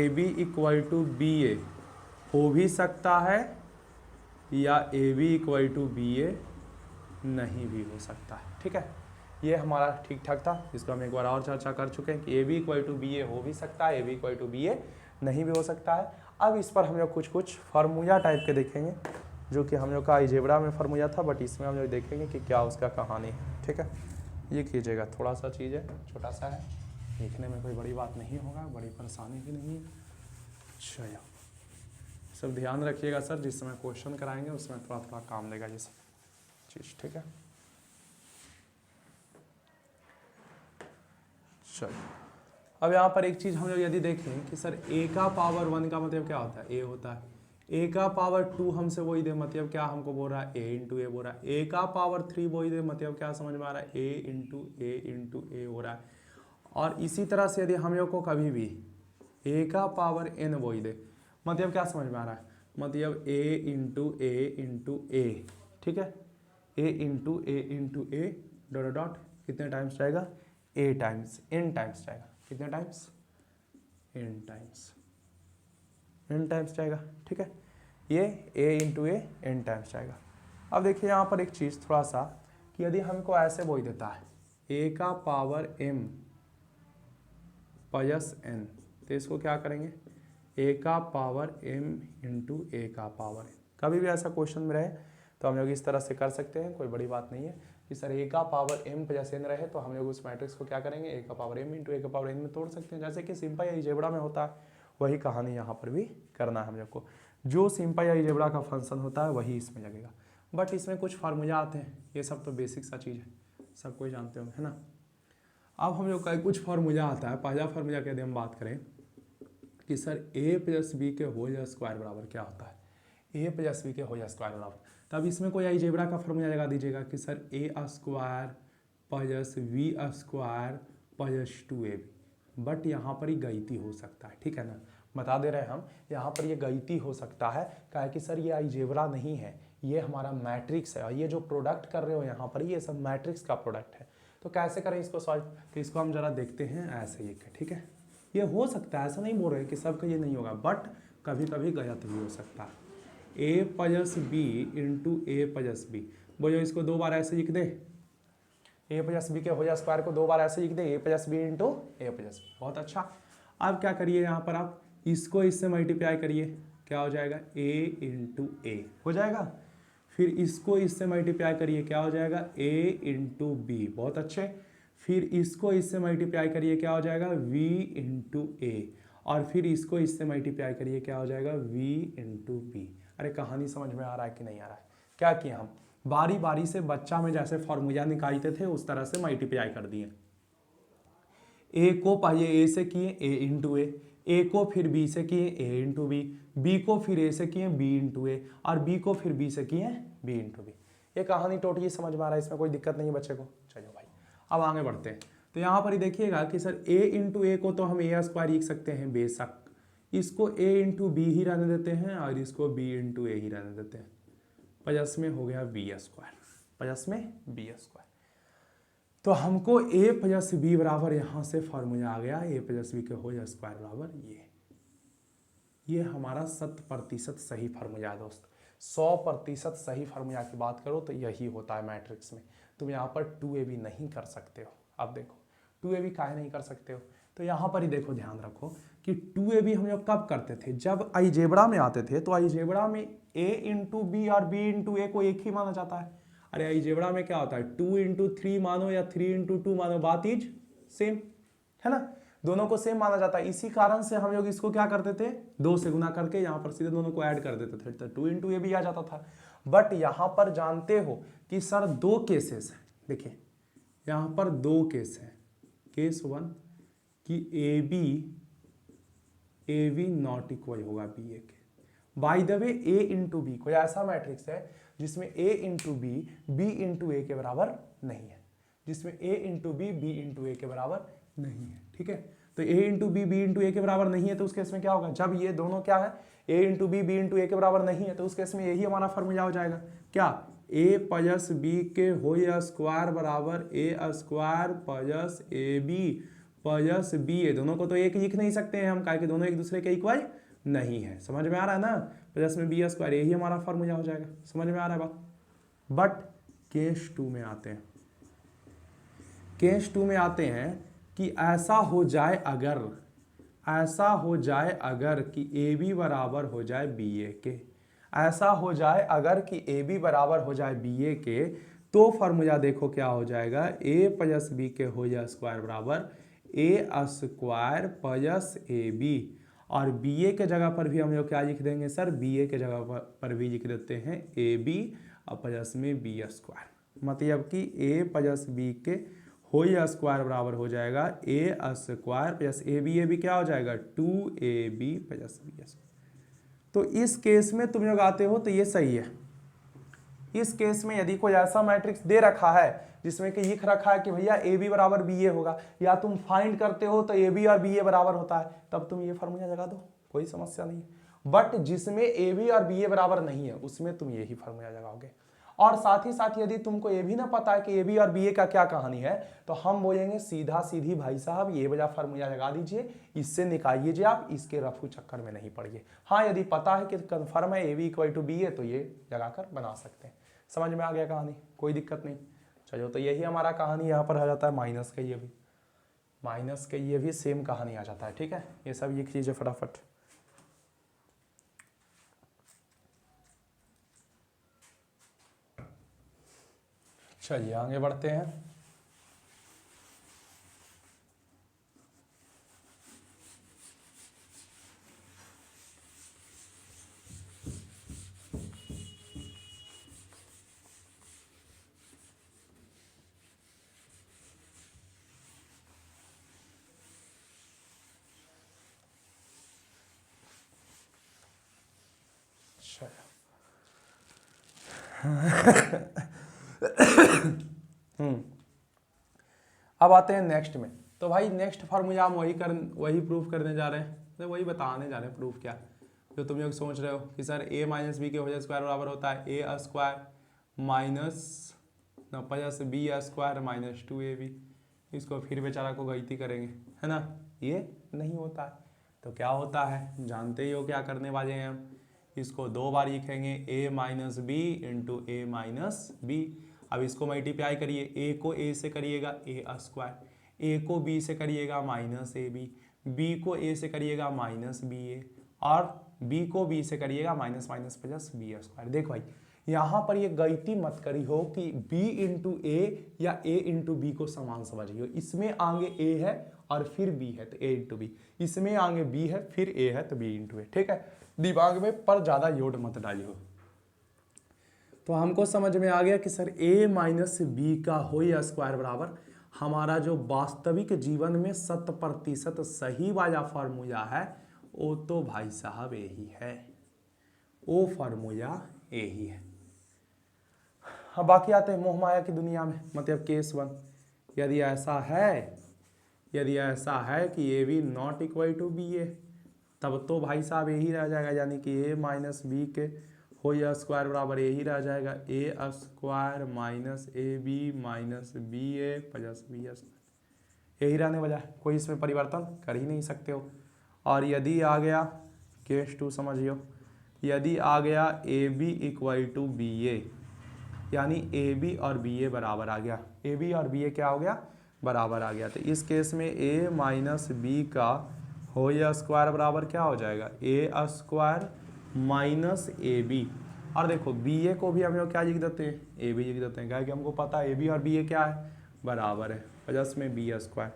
B equal to B A हो भी सकता है, या A B equal to B A नहीं भी हो सकता है। ठीक है, ये हमारा ठीक ठाक था, इसको हम एक बार और चर्चा कर चुके हैं कि A B equal to B A हो भी सकता है, ए B equal to B A नहीं भी हो सकता है। अब इस पर हम लोग कुछ कुछ फार्मूला टाइप के देखेंगे, जो कि हम लोग का अलजेब्रा में फार्मूला था, बट इसमें हम लोग देखेंगे कि क्या उसका कहानी है। ठीक है, ये कीजिएगा, थोड़ा सा चीज़ है, छोटा सा है, लिखने में कोई बड़ी बात नहीं होगा, बड़ी परेशानी भी नहीं है। चलो, सब ध्यान रखिएगा सर, जिस समय क्वेश्चन कराएंगे उसमें थोड़ा थोड़ा काम देगा ये सब चीज़। ठीक है, चलो, अब यहाँ पर एक चीज़ हम लोग यदि देखें कि सर a का पावर 1 का मतलब क्या होता है, a होता है, a का पावर 2 हमसे वही दे, मतलब क्या हमको बोल रहा है, a इंटू ए बोल रहा है, a का पावर 3 वही दे, मतलब क्या समझ में आ रहा है, a इंटू ए हो रहा है। और इसी तरह से यदि हम लोग को कभी भी a का पावर n वही दे, मतलब क्या समझ में आ रहा है, मतलब a इंटू ए, ठीक है, a into A dot dot कितने टाइम्स जाएगा, a टाइम्स, n टाइम्स जाएगा, कितने टाइम्स, n टाइम्स जाएगा। ठीक है, ये a into A n times जाएगा। अब देखिए यहाँ पर एक चीज़ थोड़ा सा कि यदि हमको ऐसे बोल देता है a का पावर m प्लस n, तो इसको क्या करेंगे a का पावर m इंटू a का पावर n। कभी भी ऐसा क्वेश्चन में रहे तो हम लोग इस तरह से कर सकते हैं, कोई बड़ी बात नहीं है कि सर a का पावर m प्लस n रहे तो हम लोग उस मैट्रिक्स को क्या करेंगे a का पावर m इंटू a का पावर n में तोड़ सकते हैं, जैसे कि सिंपल अलजेब्रा में होता है वही कहानी यहाँ पर भी करना है हम लोग को। जो सिंपल अलजेब्रा का फंक्शन होता है वही इसमें लगेगा, बट इसमें कुछ फार्मूला आते हैं, ये सब तो बेसिक सा चीज़ है, सब कोई जानते होंगे है ना। अब हम लोग का कुछ फार्मूला आता है। पहला फार्मूला के यदि हम बात करें कि सर a प्लस बी के होल स्क्वायर बराबर क्या होता है, a प्लस बी के होल स्क्वायर बराबर, तब इसमें कोई अलजेब्रा का फार्मूला लगा दीजिएगा कि sir a square plus B square plus 2ab, but यहाँ पर ही गलती हो सकता है, ठीक है ना, बता दे रहे हैं हम यहाँ पर ये गलती हो सकता है, क्या कि सर ये अलजेब्रा नहीं है, ये हमारा मैट्रिक्स है और ये जो प्रोडक्ट कर रहे हो यहाँ पर ये सब मैट्रिक्स का प्रोडक्ट है। तो कैसे करें इसको सॉल्व, तो इसको हम जरा देखते हैं ऐसे ही, ठीक है। ये हो सकता है, ऐसा नहीं बोल रहे कि सबका ये नहीं होगा, बट कभी कभी गलत भी हो सकता है। a plus B into A plus B, बोलो इसको दो बार ऐसे लिख दे, a प्लस बी के होल स्क्वायर को दो बार ऐसे लिख दे a plus B into A plus B. बहुत अच्छा। अब क्या करिए यहाँ पर आप इसको इससे मल्टीप्लाई करिए, क्या हो जाएगा a इंटू ए हो जाएगा, फिर इसको इससे मल्टीप्लाई करिए, क्या हो जाएगा a इंटू बी, बहुत अच्छे, फिर इसको इससे मल्टीप्लाई करिए, क्या हो जाएगा v इंटू ए, और फिर इसको इससे मल्टीप्लाई करिए, क्या हो जाएगा v इंटू बी। अरे कहानी समझ में आ रहा है कि नहीं आ रहा है। क्या किया हम बारी बारी से बच्चा में जैसे फॉर्मूला निकालते थे उस तरह से मल्टीप्लाई कर दिए। a को पहले a से किए a इंटू ए को फिर b से किए a इंटू बी को फिर a से किए b इंटू ए, और b को फिर b से किए b इंटू बी। ये कहानी टोटली समझ में आ रहा है, इसमें कोई दिक्कत नहीं है बच्चे को। चलो भाई अब आगे बढ़ते हैं। तो यहाँ पर ही देखिएगा कि सर a इंटू ए को तो हम a स्क्वायर लिख सकते हैं बेशक, इसको a इंटू बी ही रहने देते हैं और इसको b इंटू ए ही रहने देते हैं, प्लस में हो गया b स्क्वायर, प्लस में b स्क्वायर। तो हमको a प्लस बी बराबर यहाँ से फॉर्मूला आ गया a प्लस बी के होल स्क्वायर बराबर ये हमारा 100% सही फार्मूला है दोस्त। 100% सही फार्मूला की बात करो तो यही होता है मैट्रिक्स में। तुम यहाँ पर 2ab नहीं कर सकते हो। अब देखो 2ab काहे नहीं कर सकते हो, तो यहाँ पर ही देखो ध्यान रखो कि 2ab हम लोग कब करते थे, जब अलजेब्रा में आते थे तो अलजेब्रा में a इंटू बी और b इंटू ए को एक ही माना जाता है। अरे अलजेब्रा में क्या होता है 2 इंटू 3 मानो या 3 इंटू 2 मानो, बात इज सेम है ना, दोनों को सेम माना जाता है। इसी कारण से हम लोग इसको क्या करते थे 2 से गुना करके यहाँ पर सीधे दोनों को ऐड कर देते थे, तो 2 इंटू ए भी आ जाता था। बट यहाँ पर जानते हो कि सर दो केसेस हैं, देखिए यहाँ पर दो केस है। केस 1 कि ए बी नॉट इक्वल होगा बी ए के। By the way A into B कोई ऐसा मैट्रिक्स है जिसमें a into B into A के बराबर नहीं है, जिसमें a into B into A के बराबर नहीं है, ठीक है। तो a into B into A के बराबर नहीं है तो उस केस में क्या होगा, जब ये दोनों क्या है a into B into A के बराबर नहीं है तो उस केस में यही हमारा फॉर्मूला हो जाएगा, क्या a प्लस बी के होल स्क्वायर बराबर a square plus A B plus B A. दोनों को तो एक लिख नहीं सकते हैं हम, काहे कि दोनों एक दूसरे के इक्वल नहीं है। समझ में आ रहा है ना, प्लस में बी स्क्वायर यही हमारा फॉर्मूला हो जाएगा। समझ में आ रहा है बात। बट केस 2 में आते हैं, केस 2 में आते हैं कि ऐसा हो जाए अगर कि ए बी बराबर हो जाए बी ए के, ऐसा हो जाए अगर कि ए बी बराबर हो जाए बी ए के, तो फॉर्मूला देखो क्या हो जाएगा a प्लस बी के होल स्क्वायर बराबर a square plus A B, और बी ए के जगह पर भी हम लोग क्या लिख देंगे सर, बी ए के जगह पर भी लिख देते हैं ए बी और प्लस में बी स्क्वायर, मतलब कि a प्लस बी के होल स्क्वायर बराबर हो जाएगा a square plus A B क्या हो जाएगा 2ab प्लस बी स्क्वायर। तो इस केस में तुम लोग आते हो तो ये सही है। इस केस में यदि कोई ऐसा मैट्रिक्स दे रखा है जिसमें कि लिख रखा है कि भैया ए बी बराबर बी ए होगा, या तुम फाइंड करते हो तो ए बी और बी ए बराबर होता है, तब तुम ये फार्मूला लगा दो, कोई समस्या नहीं है। बट जिसमें ए बी और बी ए बराबर नहीं है उसमें तुम यही फार्मूला लगाओगे। और साथ ही साथ यदि तुमको ये भी ना पता है कि ए बी और बी ए का क्या कहानी है, तो हम बोलेंगे सीधा सीधी भाई साहब ये वाला फार्मूला लगा दीजिए, इससे निकालिए आप, इसके रफू चक्कर में नहीं पड़िए। हाँ यदि पता है कि कन्फर्म है ए B equal to B A तो ये लगाकर बना सकते हैं। समझ में आ गया कहानी, कोई दिक्कत नहीं। चलो तो यही हमारा कहानी यहाँ पर आ जाता है। माइनस का ये भी सेम कहानी आ जाता है। ठीक है, ये सब लिख लीजिए फटाफट। चलिए आगे बढ़ते हैं। अब आते हैं नेक्स्ट में। तो भाई नेक्स्ट फार्मूला हम वही प्रूफ करने जा रहे हैं, तो वही बताने जा रहे हैं प्रूफ क्या, जो तुम लोग सोच रहे हो कि सर a माइनस बी के होल स्क्वायर बराबर होता है a square minus plus B square minus 2ab। इसको फिर बेचारा को गलती करेंगे, है ना, ये नहीं होता है। तो क्या होता है, जानते ही हो क्या करने वाले हैं हम, इसको 2 बार लिखेंगे a minus B into A minus B. अब इसको मल्टीप्लाई करिए, a को a से करिएगा a स्क्वायर, a को b से करिएगा माइनस ए बी, b को a से करिएगा माइनस बी ए, और b को b से करिएगा minus minus plus B square. देखो भाई यहाँ पर ये गलती मत करी हो कि b इंटू ए या a इंटू बी को समान समझिए। इसमें आगे a है और फिर b है तो a इंटू बी, इसमें आगे b है फिर a है तो b इंटू ए। ठीक है, दिमाग में पर ज्यादा लोड मत डालिए। तो हमको समझ में आ गया कि सर a माइनस बी का होल स्क्वायर बराबर हमारा जो वास्तविक जीवन में 100% सही वाला फार्मूला है वो तो भाई साहब यही है, वो फार्मूला यही है। अब बाकी आते हैं मोह माया की दुनिया में, मतलब केस 1। यदि ऐसा है कि A B not equal to B A, तब तो भाई साहब यही रह जाएगा, यानी कि a माइनस बी के होल स्क्वायर बराबर यही रह जाएगा a square minus A B minus b a plus B square. यही रहने वाला है, कोई इसमें परिवर्तन कर ही नहीं सकते हो। और यदि आ गया केस 2 समझियो, यदि आ गया A B equal to B A, यानी ए बी और बी ए बराबर आ गया, ए बी और बी ए क्या हो गया, बराबर आ गया, तो इस केस में a माइनस बी का होल स्क्वायर बराबर क्या हो जाएगा a square minus A B. और देखो बी ए को भी हम लोग क्या लिख देते हैं, ए बी लिख देते हैं, क्या कि हमको पता है ए बी और बी ए क्या है, बराबर है, प्लस में बी स्क्वायर।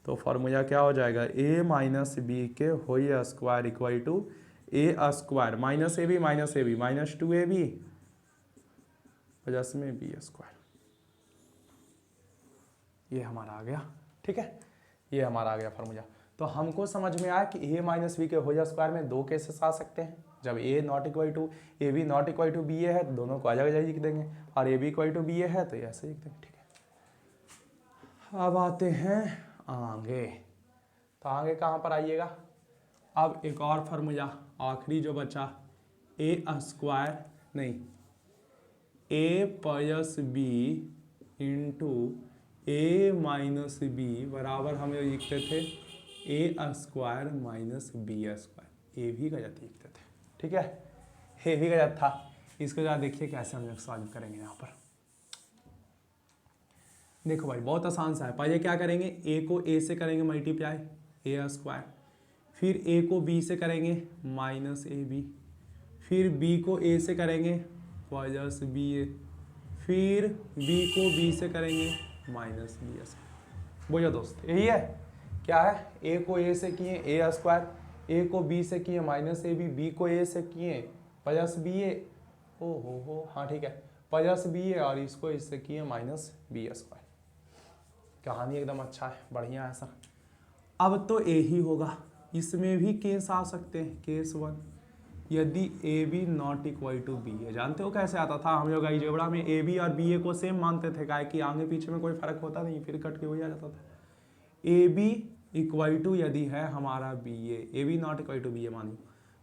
तो फॉर्मूला क्या हो जाएगा, a माइनस बी के whole square equal to a square minus A B minus 2ab plus में बी स्क्वायर। ये हमारा आ गया। ठीक है, ये हमारा आ गया फार्मूला। तो हमको समझ में आया कि a माइनस बी के होल स्क्वायर में 2 केसेस आ सकते हैं। जब a not equal to A B not equal to B A है तो दोनों को अलग अलग लिख देंगे, और A B equal to B A है तो ऐसे लिख देंगे। ठीक है, अब आते हैं आगे। तो आगे कहाँ पर आइएगा, अब एक और फार्मूला आखिरी जो बचा, ए स्क्वायर नहीं a plus B into A minus B बराबर हम लोग लिखते थे a square minus B square. A भी गलत लिखते थे। ठीक है, ये भी गलत था। इसको जरा देखिए कैसे हम लोग सॉल्व करेंगे। यहाँ पर देखो भाई बहुत आसान सा है। पहले क्या करेंगे, a को a से करेंगे मल्टीप्लाई a स्क्वायर, फिर a को b से करेंगे माइनस ए बी, फिर b को a से करेंगे प्लस बी ए, फिर b को b से करेंगे माइनस बी स्क्वायर। बोलो दोस्त यही है, क्या है, a को a से किए a स्क्वायर, a को b से किए माइनस ए बी, b को a से किए प्लस बी ए, ओ हो हाँ ठीक है, प्लस बी ए, और इसको इससे किए माइनस बी स्क्वायर। कहानी एकदम अच्छा है, बढ़िया है सर। अब तो ए ही होगा, इसमें भी केस आ सकते हैं। केस 1, यदि A B not equal to B A, जानते हो कैसे आता था, हम लोग अलजेब्रा में ए बी और बी ए को सेम मानते थे, काहे कि आगे पीछे में कोई फर्क होता नहीं, फिर कट के वही आ जाता था। ए बी इक्वल टू यदि है हमारा B A B not equal to B A मान लो,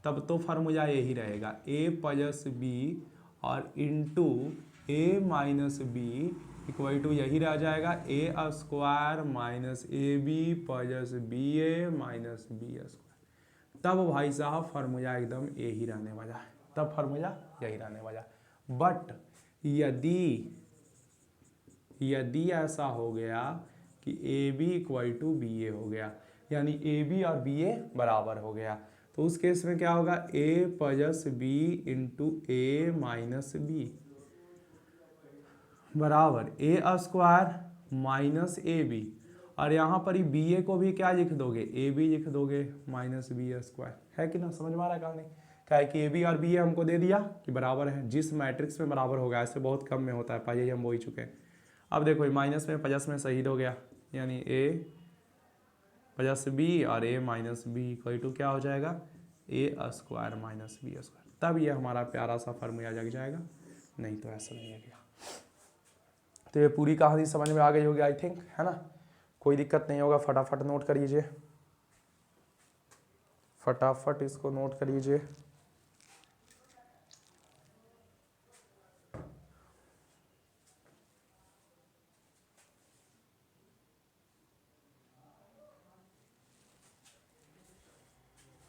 तब तो फार्मूला यही रहेगा ए प्लस बी और into A minus B equal to यही रह जाएगा A square minus A B plus B A minus B square. तब भाई साहब फार्मूला एकदम यही रहने वाला है, तब फार्मूला यही रहने वाला। बट यदि यदि ऐसा हो गया कि A B equal to B A हो गया, यानी ए बी और बी ए बराबर हो गया, तो उस केस में क्या होगा, ए plus B into A minus B बराबर ए स्क्वायर माइनस ए बी, और यहाँ पर ही बी ए को भी क्या लिख दोगे, ए बी लिख दोगे माइनस बी स्क्वायर, है कि ना। समझ में आ रहा है कहानी, क्या है कि ए बी और बी ए हमको दे दिया कि बराबर है, जिस मैट्रिक्स में बराबर होगा, ऐसे बहुत कम में होता है, पहले ही हम वो ही चुके हैं। अब देखो माइनस में प्लस में शहीद हो गया, यानी ए प्लस बी और ए माइनस बी इक्वल टू क्या हो जाएगा, A square minus B square, तब ये हमारा प्यारा सा फॉर्मूला लग जाएगा, नहीं तो ऐसा नहीं लगेगा। तो ये पूरी कहानी समझ में आ गई होगी आई थिंक, है ना, कोई दिक्कत नहीं होगा। फटाफट नोट कर लीजिए, फटाफट इसको नोट कर लीजिए।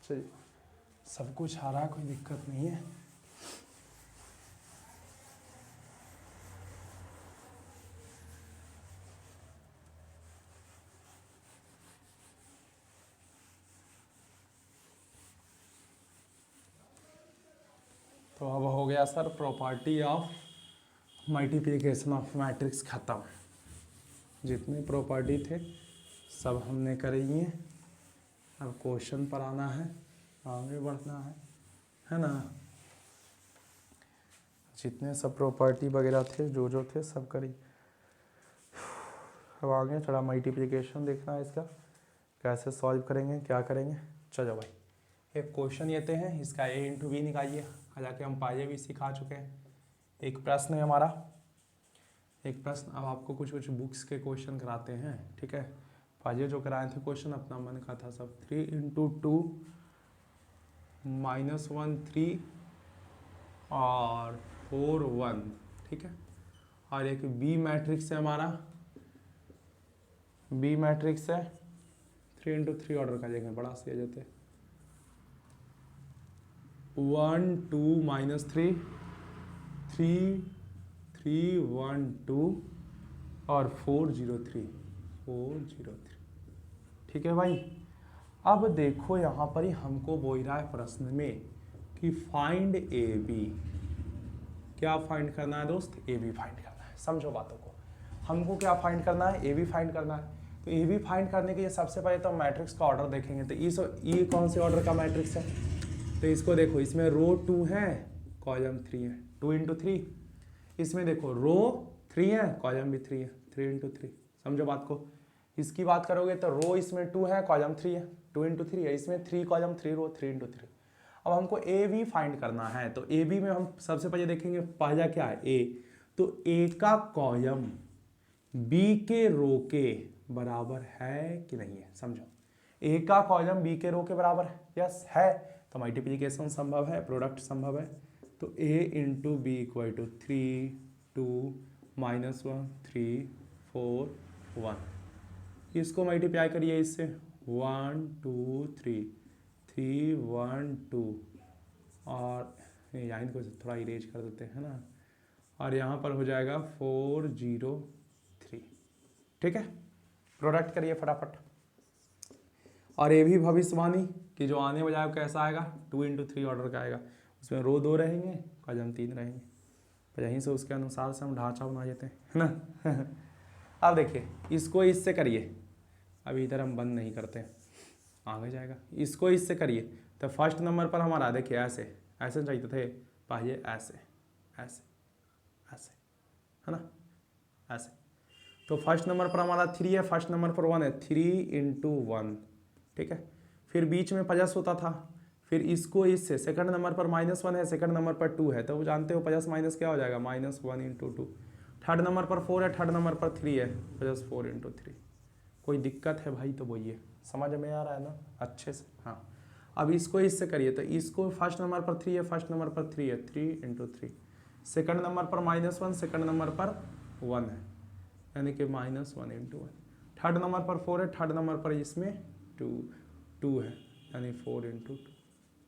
चलिए, सब कुछ आ रहा है, कोई दिक्कत नहीं है। तो अब हो गया sir property of multiplication of matrix खत्म। जितने प्रॉपर्टी थे सब हमने करी हैं, अब क्वेश्चन पर आना है, आगे बढ़ना है ना। जितने सब प्रॉपर्टी वगैरह थे, जो थे सब करी। अब आगे थोड़ा मल्टीप्लिकेशन देखना है, इसका कैसे सॉल्व करेंगे, क्या करेंगे। चलो भाई, एक क्वेश्चन लेते हैं, इसका ए इंटू बी निकालिए, हालांकि हम पहले भी सिखा चुके हैं। एक प्रश्न है हमारा, एक प्रश्न, अब आपको कुछ कुछ बुक्स के क्वेश्चन कराते हैं, ठीक है। पहले जो कराए थे क्वेश्चन अपना मन का था सब, 3 इंटू 2 -1 3 और 4 1, ठीक है। और एक बी मैट्रिक्स है हमारा, बी मैट्रिक्स है, 3 इंटू 3 ऑर्डर का लेंगे, बड़ा सी आ जाते, 1 2 -3 3 3 1 2 और 4 0 3 4 0 3, ठीक है भाई। अब देखो यहाँ पर ही हमको बोल रहा है प्रश्न में कि फाइंड ए बी, क्या फाइंड करना है दोस्त, ए बी फाइंड करना है। समझो बातों को, हमको क्या फाइंड करना है, ए बी फाइंड करना है। तो ए बी फाइंड करने के लिए सबसे पहले तो मैट्रिक्स का ऑर्डर देखेंगे। तो ये कौन से ऑर्डर का मैट्रिक्स है, तो इसको देखो, इसमें रो 2 है, कॉलम 3 है, 2 इंटू 3। इसमें देखो रो 3 है, कॉलम भी 3 है, 3 इंटू 3। समझो बात को, इसकी बात करोगे तो रो इसमें 2 है, कॉलम 3 है, 2 इंटू 3 है, इसमें 3 कॉलम 3 रो, 3 इंटू 3। अब हमको ए बी फाइंड करना है, तो ए बी में हम सबसे पहले देखेंगे, पहला क्या है ए, तो ए का कॉलम बी के रो के बराबर है कि नहीं है। समझो, ए का कॉलम बी के रो के बराबर है, यस है, तो मल्टीप्लिकेशन संभव है, प्रोडक्ट संभव है। तो ए इंटू बी इक्वल टू 3 2 -1 3 4 1, इसको मल्टीप्लाई करिए इससे, 1 2 3 3 1 2, और यहाँ को थोड़ा इरेज कर देते हैं ना, और यहाँ पर हो जाएगा 4 0 3, ठीक है। प्रोडक्ट करिए फटाफट, और ये भी भविष्यवाणी कि जो आने वाला है कैसा आएगा, 2 इंटू 3 ऑर्डर का आएगा, उसमें रो 2 रहेंगे, कॉलम 3 रहेंगे, तो यहीं से उसके अनुसार से हम ढांचा बना देते हैं, है ना। अब देखिए, इसको इससे करिए, अभी इधर हम बंद नहीं करते, आगे जाएगा, इसको इससे करिए। तो फर्स्ट नंबर पर हमारा देखिए ऐसे ऐसे चाहिए थे, पहले ऐसे ऐसे ऐसे, है ना, ऐसे। तो फर्स्ट नंबर पर हमारा 3 है, फर्स्ट नंबर पर 1 है, 3 इंटू 1, ठीक है। फिर बीच में प्लस होता था, फिर इसको इससे, सेकंड नंबर पर -1 है, सेकंड नंबर पर 2 है, तो वो जानते हो प्लस माइनस क्या हो जाएगा, -1 इंटू 2। थर्ड नंबर पर 4 है, थर्ड नंबर पर 3 है, +4 इंटू 3। कोई दिक्कत है भाई तो बोलिए, समझ में आ रहा है ना अच्छे से, हाँ। अब इसको इससे करिए, तो इसको फर्स्ट नंबर पर 3 है, फर्स्ट नंबर पर 3 है, 3 इंटू 3। सेकंड नंबर पर -1, सेकंड नंबर पर 1 है, यानी कि -1 इंटू 1। थर्ड नंबर पर 4 है, थर्ड नंबर पर इसमें 2 है, यानी 4 इंटू 2।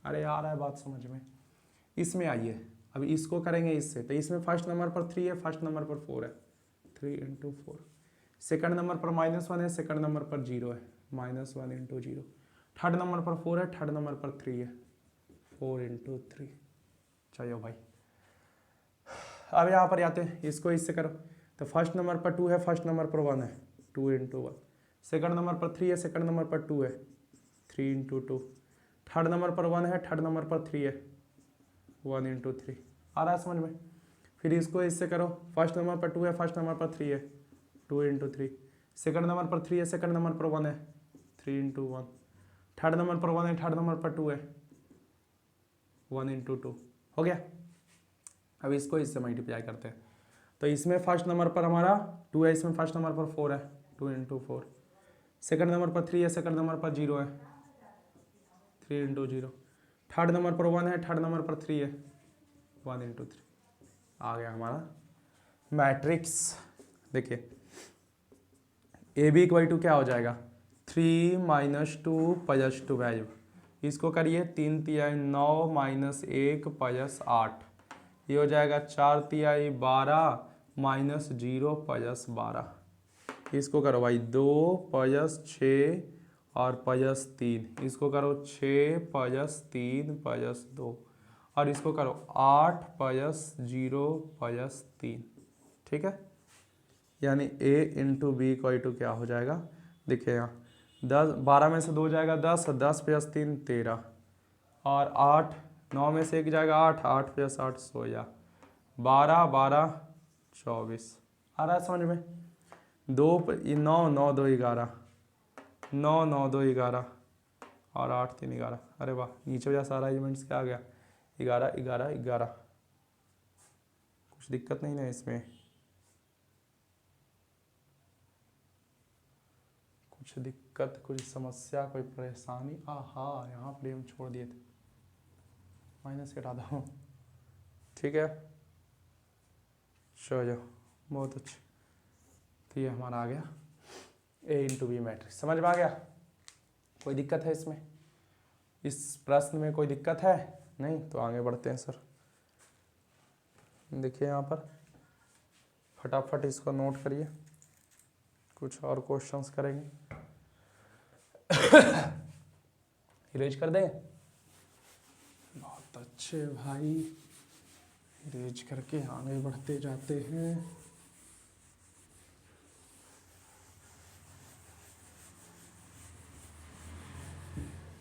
अरे आ रहा है बात समझ में, इसमें आइए, अब इसको करेंगे इससे, तो इसमें फर्स्ट नंबर पर 3 है, फर्स्ट नंबर पर 4 है, 3 इंटू 4। सेकंड नंबर पर -1 है, सेकंड नंबर पर 0 है, -1 इंटू 0। थर्ड नंबर पर 4 है, थर्ड नंबर पर 3 है, 4 इंटू 3। चलो भाई अब यहाँ पर आते हैं, इसको इससे करो तो फर्स्ट नंबर पर 2 है, फर्स्ट नंबर पर 1 है, 2 इंटू 1। सेकंड नंबर पर 3 है, सेकंड नंबर पर 2 है, 3 इंटू 2। थर्ड नंबर पर 1 है, थर्ड नंबर पर 3 है, 1 इंटू 3। आ रहा है समझ में? फिर इसको इससे करो, फर्स्ट नंबर पर 2 है, फर्स्ट नंबर पर 3 है, 2 इंटू 3। सेकंड नंबर पर 3 है, सेकंड नंबर पर 1 है, 3 इंटू 1। थर्ड नंबर पर 1 है, थर्ड नंबर पर 2 है, 1 इंटू 2। हो गया। अब इसको इससे मल्टीप्लाई करते हैं तो इसमें फर्स्ट नंबर पर हमारा 2 है, इसमें फर्स्ट नंबर पर 4 है, 2 इंटू 4। सेकंड नंबर पर 3 है, सेकंड नंबर पर 0 है, 3 इंटू 0। थर्ड नंबर पर 1 है, थर्ड नंबर पर 3 है, 1 इंटू 3। आ गया हमारा मैट्रिक्स। देखिए ए बी इक्वल टू क्या हो जाएगा, 3 माइनस 2 प्लस 12। इसको करिए 3 तिहाई 9 माइनस 1 प्लस 8। ये हो जाएगा 4 तिहाई 12 माइनस 0 प्लस 12। इसको करो भाई 2 प्लस 6 और प्लस 3। इसको करो 6 प्लस 3 प्लस 2 और इसको करो 8 प्लस 0 प्लस 3। ठीक है, यानी a into b equal to क्या हो जाएगा, देखिए यहाँ 10 12 में से 2 जाएगा 10, 10 प्लस 3 13 और 8 9 में से 1 जाएगा 8, 8 प्लस 8 16, 12 12 24। आ रहा है समझ में? 2 9 9 2 11, 9 9 2 11 और 8 3 11। अरे वाह, नीचे वजह सारा एलिमेंट्स क्या आ गया, 11 11 11। कुछ दिक्कत नहीं ना इसमें, कुछ दिक्कत, कुछ समस्या, कोई परेशानी? आहा, यहाँ पर हम छोड़ दिए थे, माइनस हटा दो। ठीक है, चलो बहुत अच्छे। तो ये हमारा आ गया ए इंटू बी मैट्रिक्स। समझ में आ गया? कोई दिक्कत है इसमें, इस प्रश्न में कोई दिक्कत है? नहीं तो आगे बढ़ते हैं सर। देखिए यहाँ पर फटाफट इसको नोट करिए, कुछ और क्वेश्चंस करेंगे। इरेज कर दें? बहुत अच्छे भाई, इरेज करके आगे बढ़ते जाते हैं।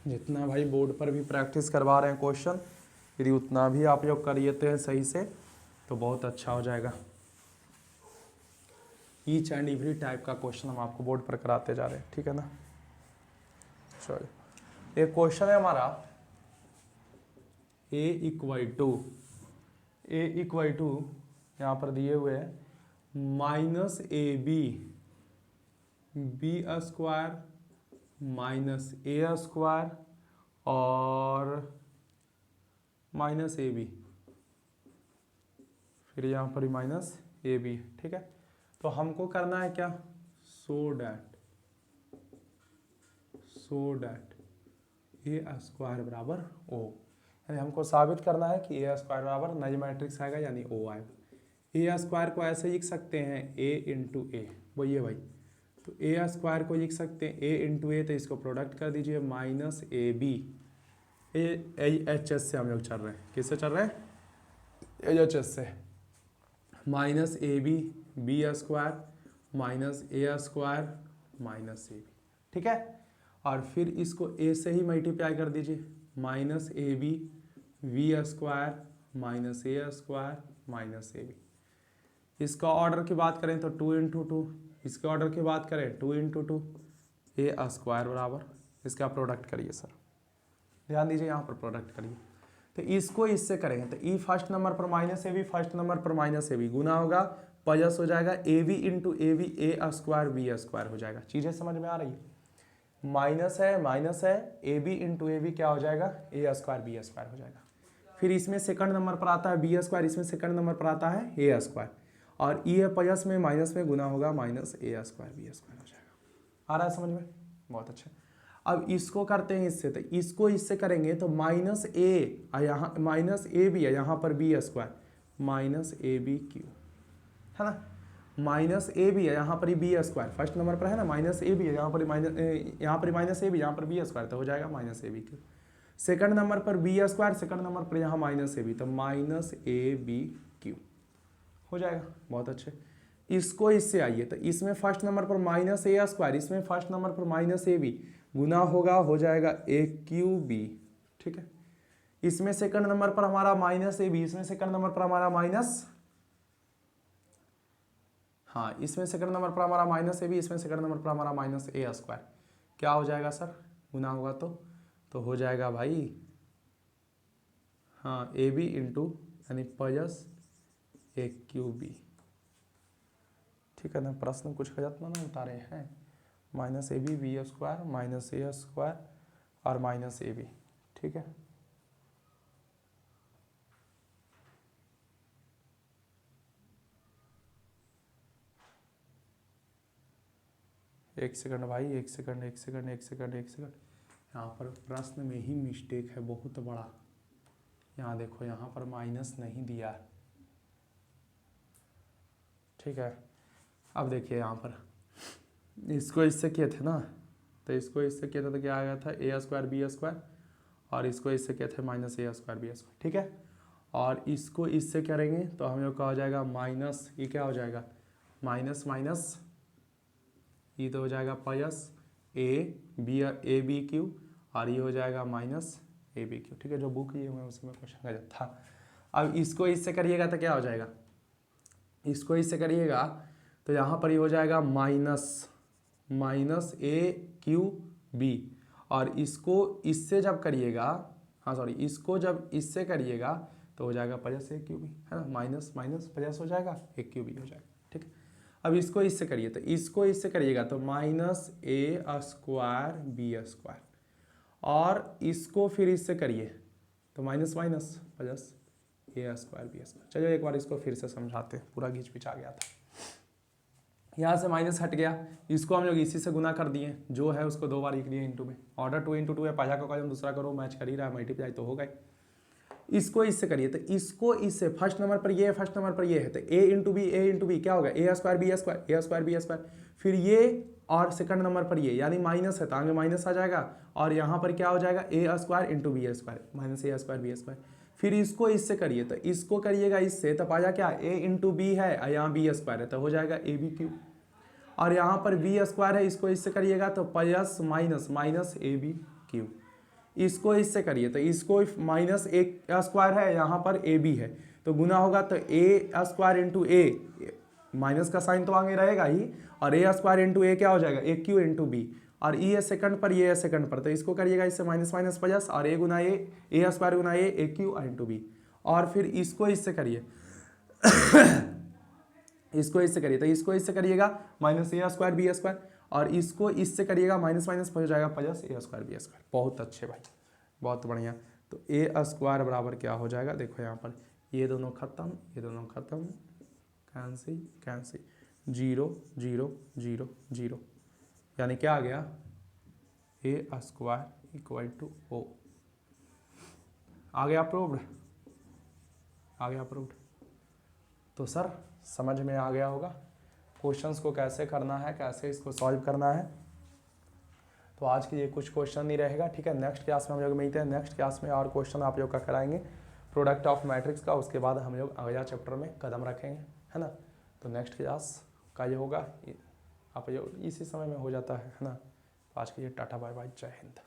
जितना भाई बोर्ड पर भी प्रैक्टिस करवा रहे हैं क्वेश्चन, यदि उतना भी आप लोग कर लेते हैं सही से तो बहुत अच्छा हो जाएगा। ईच एंड एवरी टाइप का क्वेश्चन हम आपको बोर्ड पर कराते जा रहे हैं, ठीक है ना। चलो एक क्वेश्चन है हमारा, ए इक्वल टू यहाँ पर दिए हुए हैं माइनस ए बी बी स्क्वायर माइनस ए स्क्वायर और माइनस ए बी, फिर यहाँ पर भी माइनस ए बी। ठीक है, तो हमको करना है क्या, सो डैट ए स्क्वायर बराबर ओ, यानी हमको साबित करना है कि ए स्क्वायर बराबर नई मैट्रिक्स आएगा यानी ओ आएगा। ए स्क्वायर को ऐसे लिख सकते हैं ए इंटू ए, वो ये भाई, तो ए स्क्वायर को लिख सकते हैं ए इंटू ए, तो इसको प्रोडक्ट कर दीजिए माइनस ए बी। एच एस से हम लोग चल रहे हैं, किससे चल रहे हैं, एच एस से, माइनस ए बी बी स्क्वायर माइनस ए स्क्वायर माइनस ए बी। ठीक है, और फिर इसको ए से ही मल्टीप्लाई कर दीजिए, माइनस ए बी वी स्क्वायर माइनस ए स्क्वायर माइनस ए बी। इसका ऑर्डर की बात करें तो 2 इंटू 2, इसके ऑर्डर की बात करें 2 इंटू 2, ए स्क्वायर बराबर, इसका प्रोडक्ट करिए सर, ध्यान दीजिए यहाँ पर प्रोडक्ट करिए। तो इसको इससे करेंगे तो ई फर्स्ट नंबर पर माइनस ए बी, फर्स्ट नंबर पर माइनस ए बी, गुना होगा प्लस हो जाएगा ए b into a b, a square B square हो जाएगा। चीज़ें समझ में आ रही है? माइनस है ए बी इंटू ए बी क्या हो जाएगा, ए स्क्वायर बी स्क्वायर हो जाएगा। फिर इसमें सेकंड नंबर पर आता है बी स्क्वायर, इसमें सेकंड नंबर पर आता है ए स्क्वायर, और ई है प्लस में माइनस में गुना होगा माइनस ए स्क्वायर बी स्क्वायर हो जाएगा। आ रहा है समझ में? बहुत अच्छा। अब इसको करते हैं इससे, तो इसको इससे करेंगे तो माइनस ए, यहाँ माइनस ए बी है, यहाँ पर बी स्क्वायर माइनस ए बी क्यू है ना, माइनस ए भी है, यहाँ पर ही बी स्क्वायर, फर्स्ट नंबर पर है ना, माइनस ए भी है, यहाँ पर माइनस, यहाँ पर माइनस ए भी, यहाँ पर बी स्क्वायर, तो हो जाएगा माइनस ए बी क्यू। सेकंड नंबर पर बी स्क्वायर, सेकंड नंबर पर यहाँ माइनस ए बी, तो माइनस ए बी क्यू हो जाएगा। बहुत अच्छे। इसको इससे आइए, तो इसमें फर्स्ट नंबर पर माइनस ए स्क्वायर, इसमें फर्स्ट नंबर पर माइनस ए बी, गुना होगा, हो जाएगा ए क्यू बी। ठीक है। इसमें सेकंड नंबर पर हमारा माइनस ए बी, इसमें सेकंड नंबर पर हमारा माइनस, हाँ इसमें सेकंड नंबर पर हमारा माइनस ए बी, इसमें सेकंड नंबर पर हमारा माइनस ए स्क्वायर, क्या हो जाएगा सर, गुना होगा तो हो जाएगा भाई, हाँ ए बी इंटू यानी प्लस ए क्यू बी। ठीक है ना, प्रश्न कुछ गलत ना उतारे हैं, माइनस ए बी बी स्क्वायर माइनस ए स्क्वायर और माइनस ए बी। ठीक है, एक सेकंड भाई, एक सेकंड एक सेकंड एक सेकंड एक सेकंड, यहाँ पर प्रश्न में ही मिस्टेक है बहुत बड़ा। यहाँ देखो, यहाँ पर माइनस नहीं दिया है। ठीक है, अब देखिए यहाँ पर इसको इससे किए थे ना, तो इसको इससे किया था तो क्या आ गया था, ए स्क्वायर बी स्क्वायर, और इसको इससे किए थे माइनस ए स्क्वायर बी स्क्वायर। ठीक है, और इसको इससे करेंगे तो हम लोग का हो जाएगा माइनस, ये क्या हो जाएगा, माइनस माइनस, ये तो हो जाएगा प्लस ए बी क्यू, और ये हो जाएगा माइनस ए बी क्यू। ठीक है, जो बुक ये हुआ उसमें क्वेश्चन गलत था। अब इसको इससे करिएगा तो क्या हो जाएगा, इसको इससे करिएगा तो यहाँ पर ये हो जाएगा माइनस ए क्यू बी, और इसको इससे जब करिएगा, हाँ सॉरी, इसको जब इससे करिएगा तो हो जाएगा प्लस ए क्यू बी, है ना, माइनस माइनस प्लस हो जाएगा, ए क्यू बी हो जाएगा। ठीक है, अब इसको इससे करिए, तो इसको इससे करिएगा तो माइनस ए स्क्वायर बी स्क्वायर, और इसको फिर इससे करिए तो माइनस माइनस प्लस ए स्क्वायर बी स्क्वायर। चलिए एक बार इसको फिर से समझाते हैं, पूरा घींच पिच आ गया था। यहाँ से माइनस हट गया, इसको हम लोग इसी से गुना कर दिए, जो है उसको दो बार लिख दिए इंटू में, ऑर्डर 2 × 2 है, पहला का कॉलम दूसरा करो, मैच कर ही रहा है, मल्टीप्लाई तो हो गए। इसको इससे करिए, तो इसको इससे, फर्स्ट नंबर पर ये है, फर्स्ट नंबर पर ये है, तो ए इंटू बी क्या होगा, ए स्क्वायर बी स्क्वायर, ए स्क्वायर बी स्क्वायर, फिर ये और सेकंड नंबर पर ये, यानी माइनस है तो आगे माइनस आ जाएगा, और यहाँ पर क्या हो जाएगा, A square into B square, minus A square B square. फिर इसको इससे करिए, तो इसको करिएगा इससे, तब आ जा क्या, ए इंटू बी है, यहाँ बी स्क्वायर है, तो हो जाएगा ए बी क्यू, और यहाँ पर बी स्क्वायर है, इसको इससे करिएगा तो प्लस माइनस माइनस ए बी क्यू। इसको इससे करिए, तो इसको माइनस ए स्क्वायर है, यहाँ पर ए बी है, तो गुना होगा तो ए स्क्वायर इंटू ए, माइनस का साइन तो आगे रहेगा ही, और ए स्क्वायर इंटू ए क्या हो जाएगा, ए क्यू इंटू बी, और ई है सेकंड पर, ये है सेकंड पर, तो इसको करिएगा इससे माइनस माइनस प्लस, और ए गुना ए स्क्वायर गुना ए क्यू इंटू बी, और फिर इसको इससे करिए इसको इससे करिए, तो इसको इससे करिएगा माइनस ए स्क्वायर बी स्क्वायर, और इसको इससे करिएगा माइनस माइनस हो जाएगा प्लस ए स्क्वायर बी स्क्वायर। बहुत अच्छे भाई, बहुत बढ़िया। तो ए स्क्वायर बराबर क्या हो जाएगा, देखो यहाँ पर ये दोनों खत्म, ये दोनों खत्म, कैंसिल कैंसिल, 0 0 0 0, यानी क्या आ गया, ए स्क्वायर इक्वल टू ओ। आ गया अप्रूव्ड, आ गया अप्रूव्ड। तो सर समझ में आ गया होगा क्वेश्चंस को कैसे करना है, कैसे इसको सॉल्व करना है। तो आज के लिए कुछ क्वेश्चन नहीं रहेगा। ठीक है, नेक्स्ट क्लास में हम लोग मिलते हैं, नेक्स्ट क्लास में और क्वेश्चन आप लोग का कराएंगे प्रोडक्ट ऑफ मैट्रिक्स का, उसके बाद हम लोग अगला चैप्टर में कदम रखेंगे, है ना। तो नेक्स्ट क्लास का ये होगा, आप इसी समय में हो जाता है ना। तो आज के लिए टाटा बाय बाय, जय हिंद।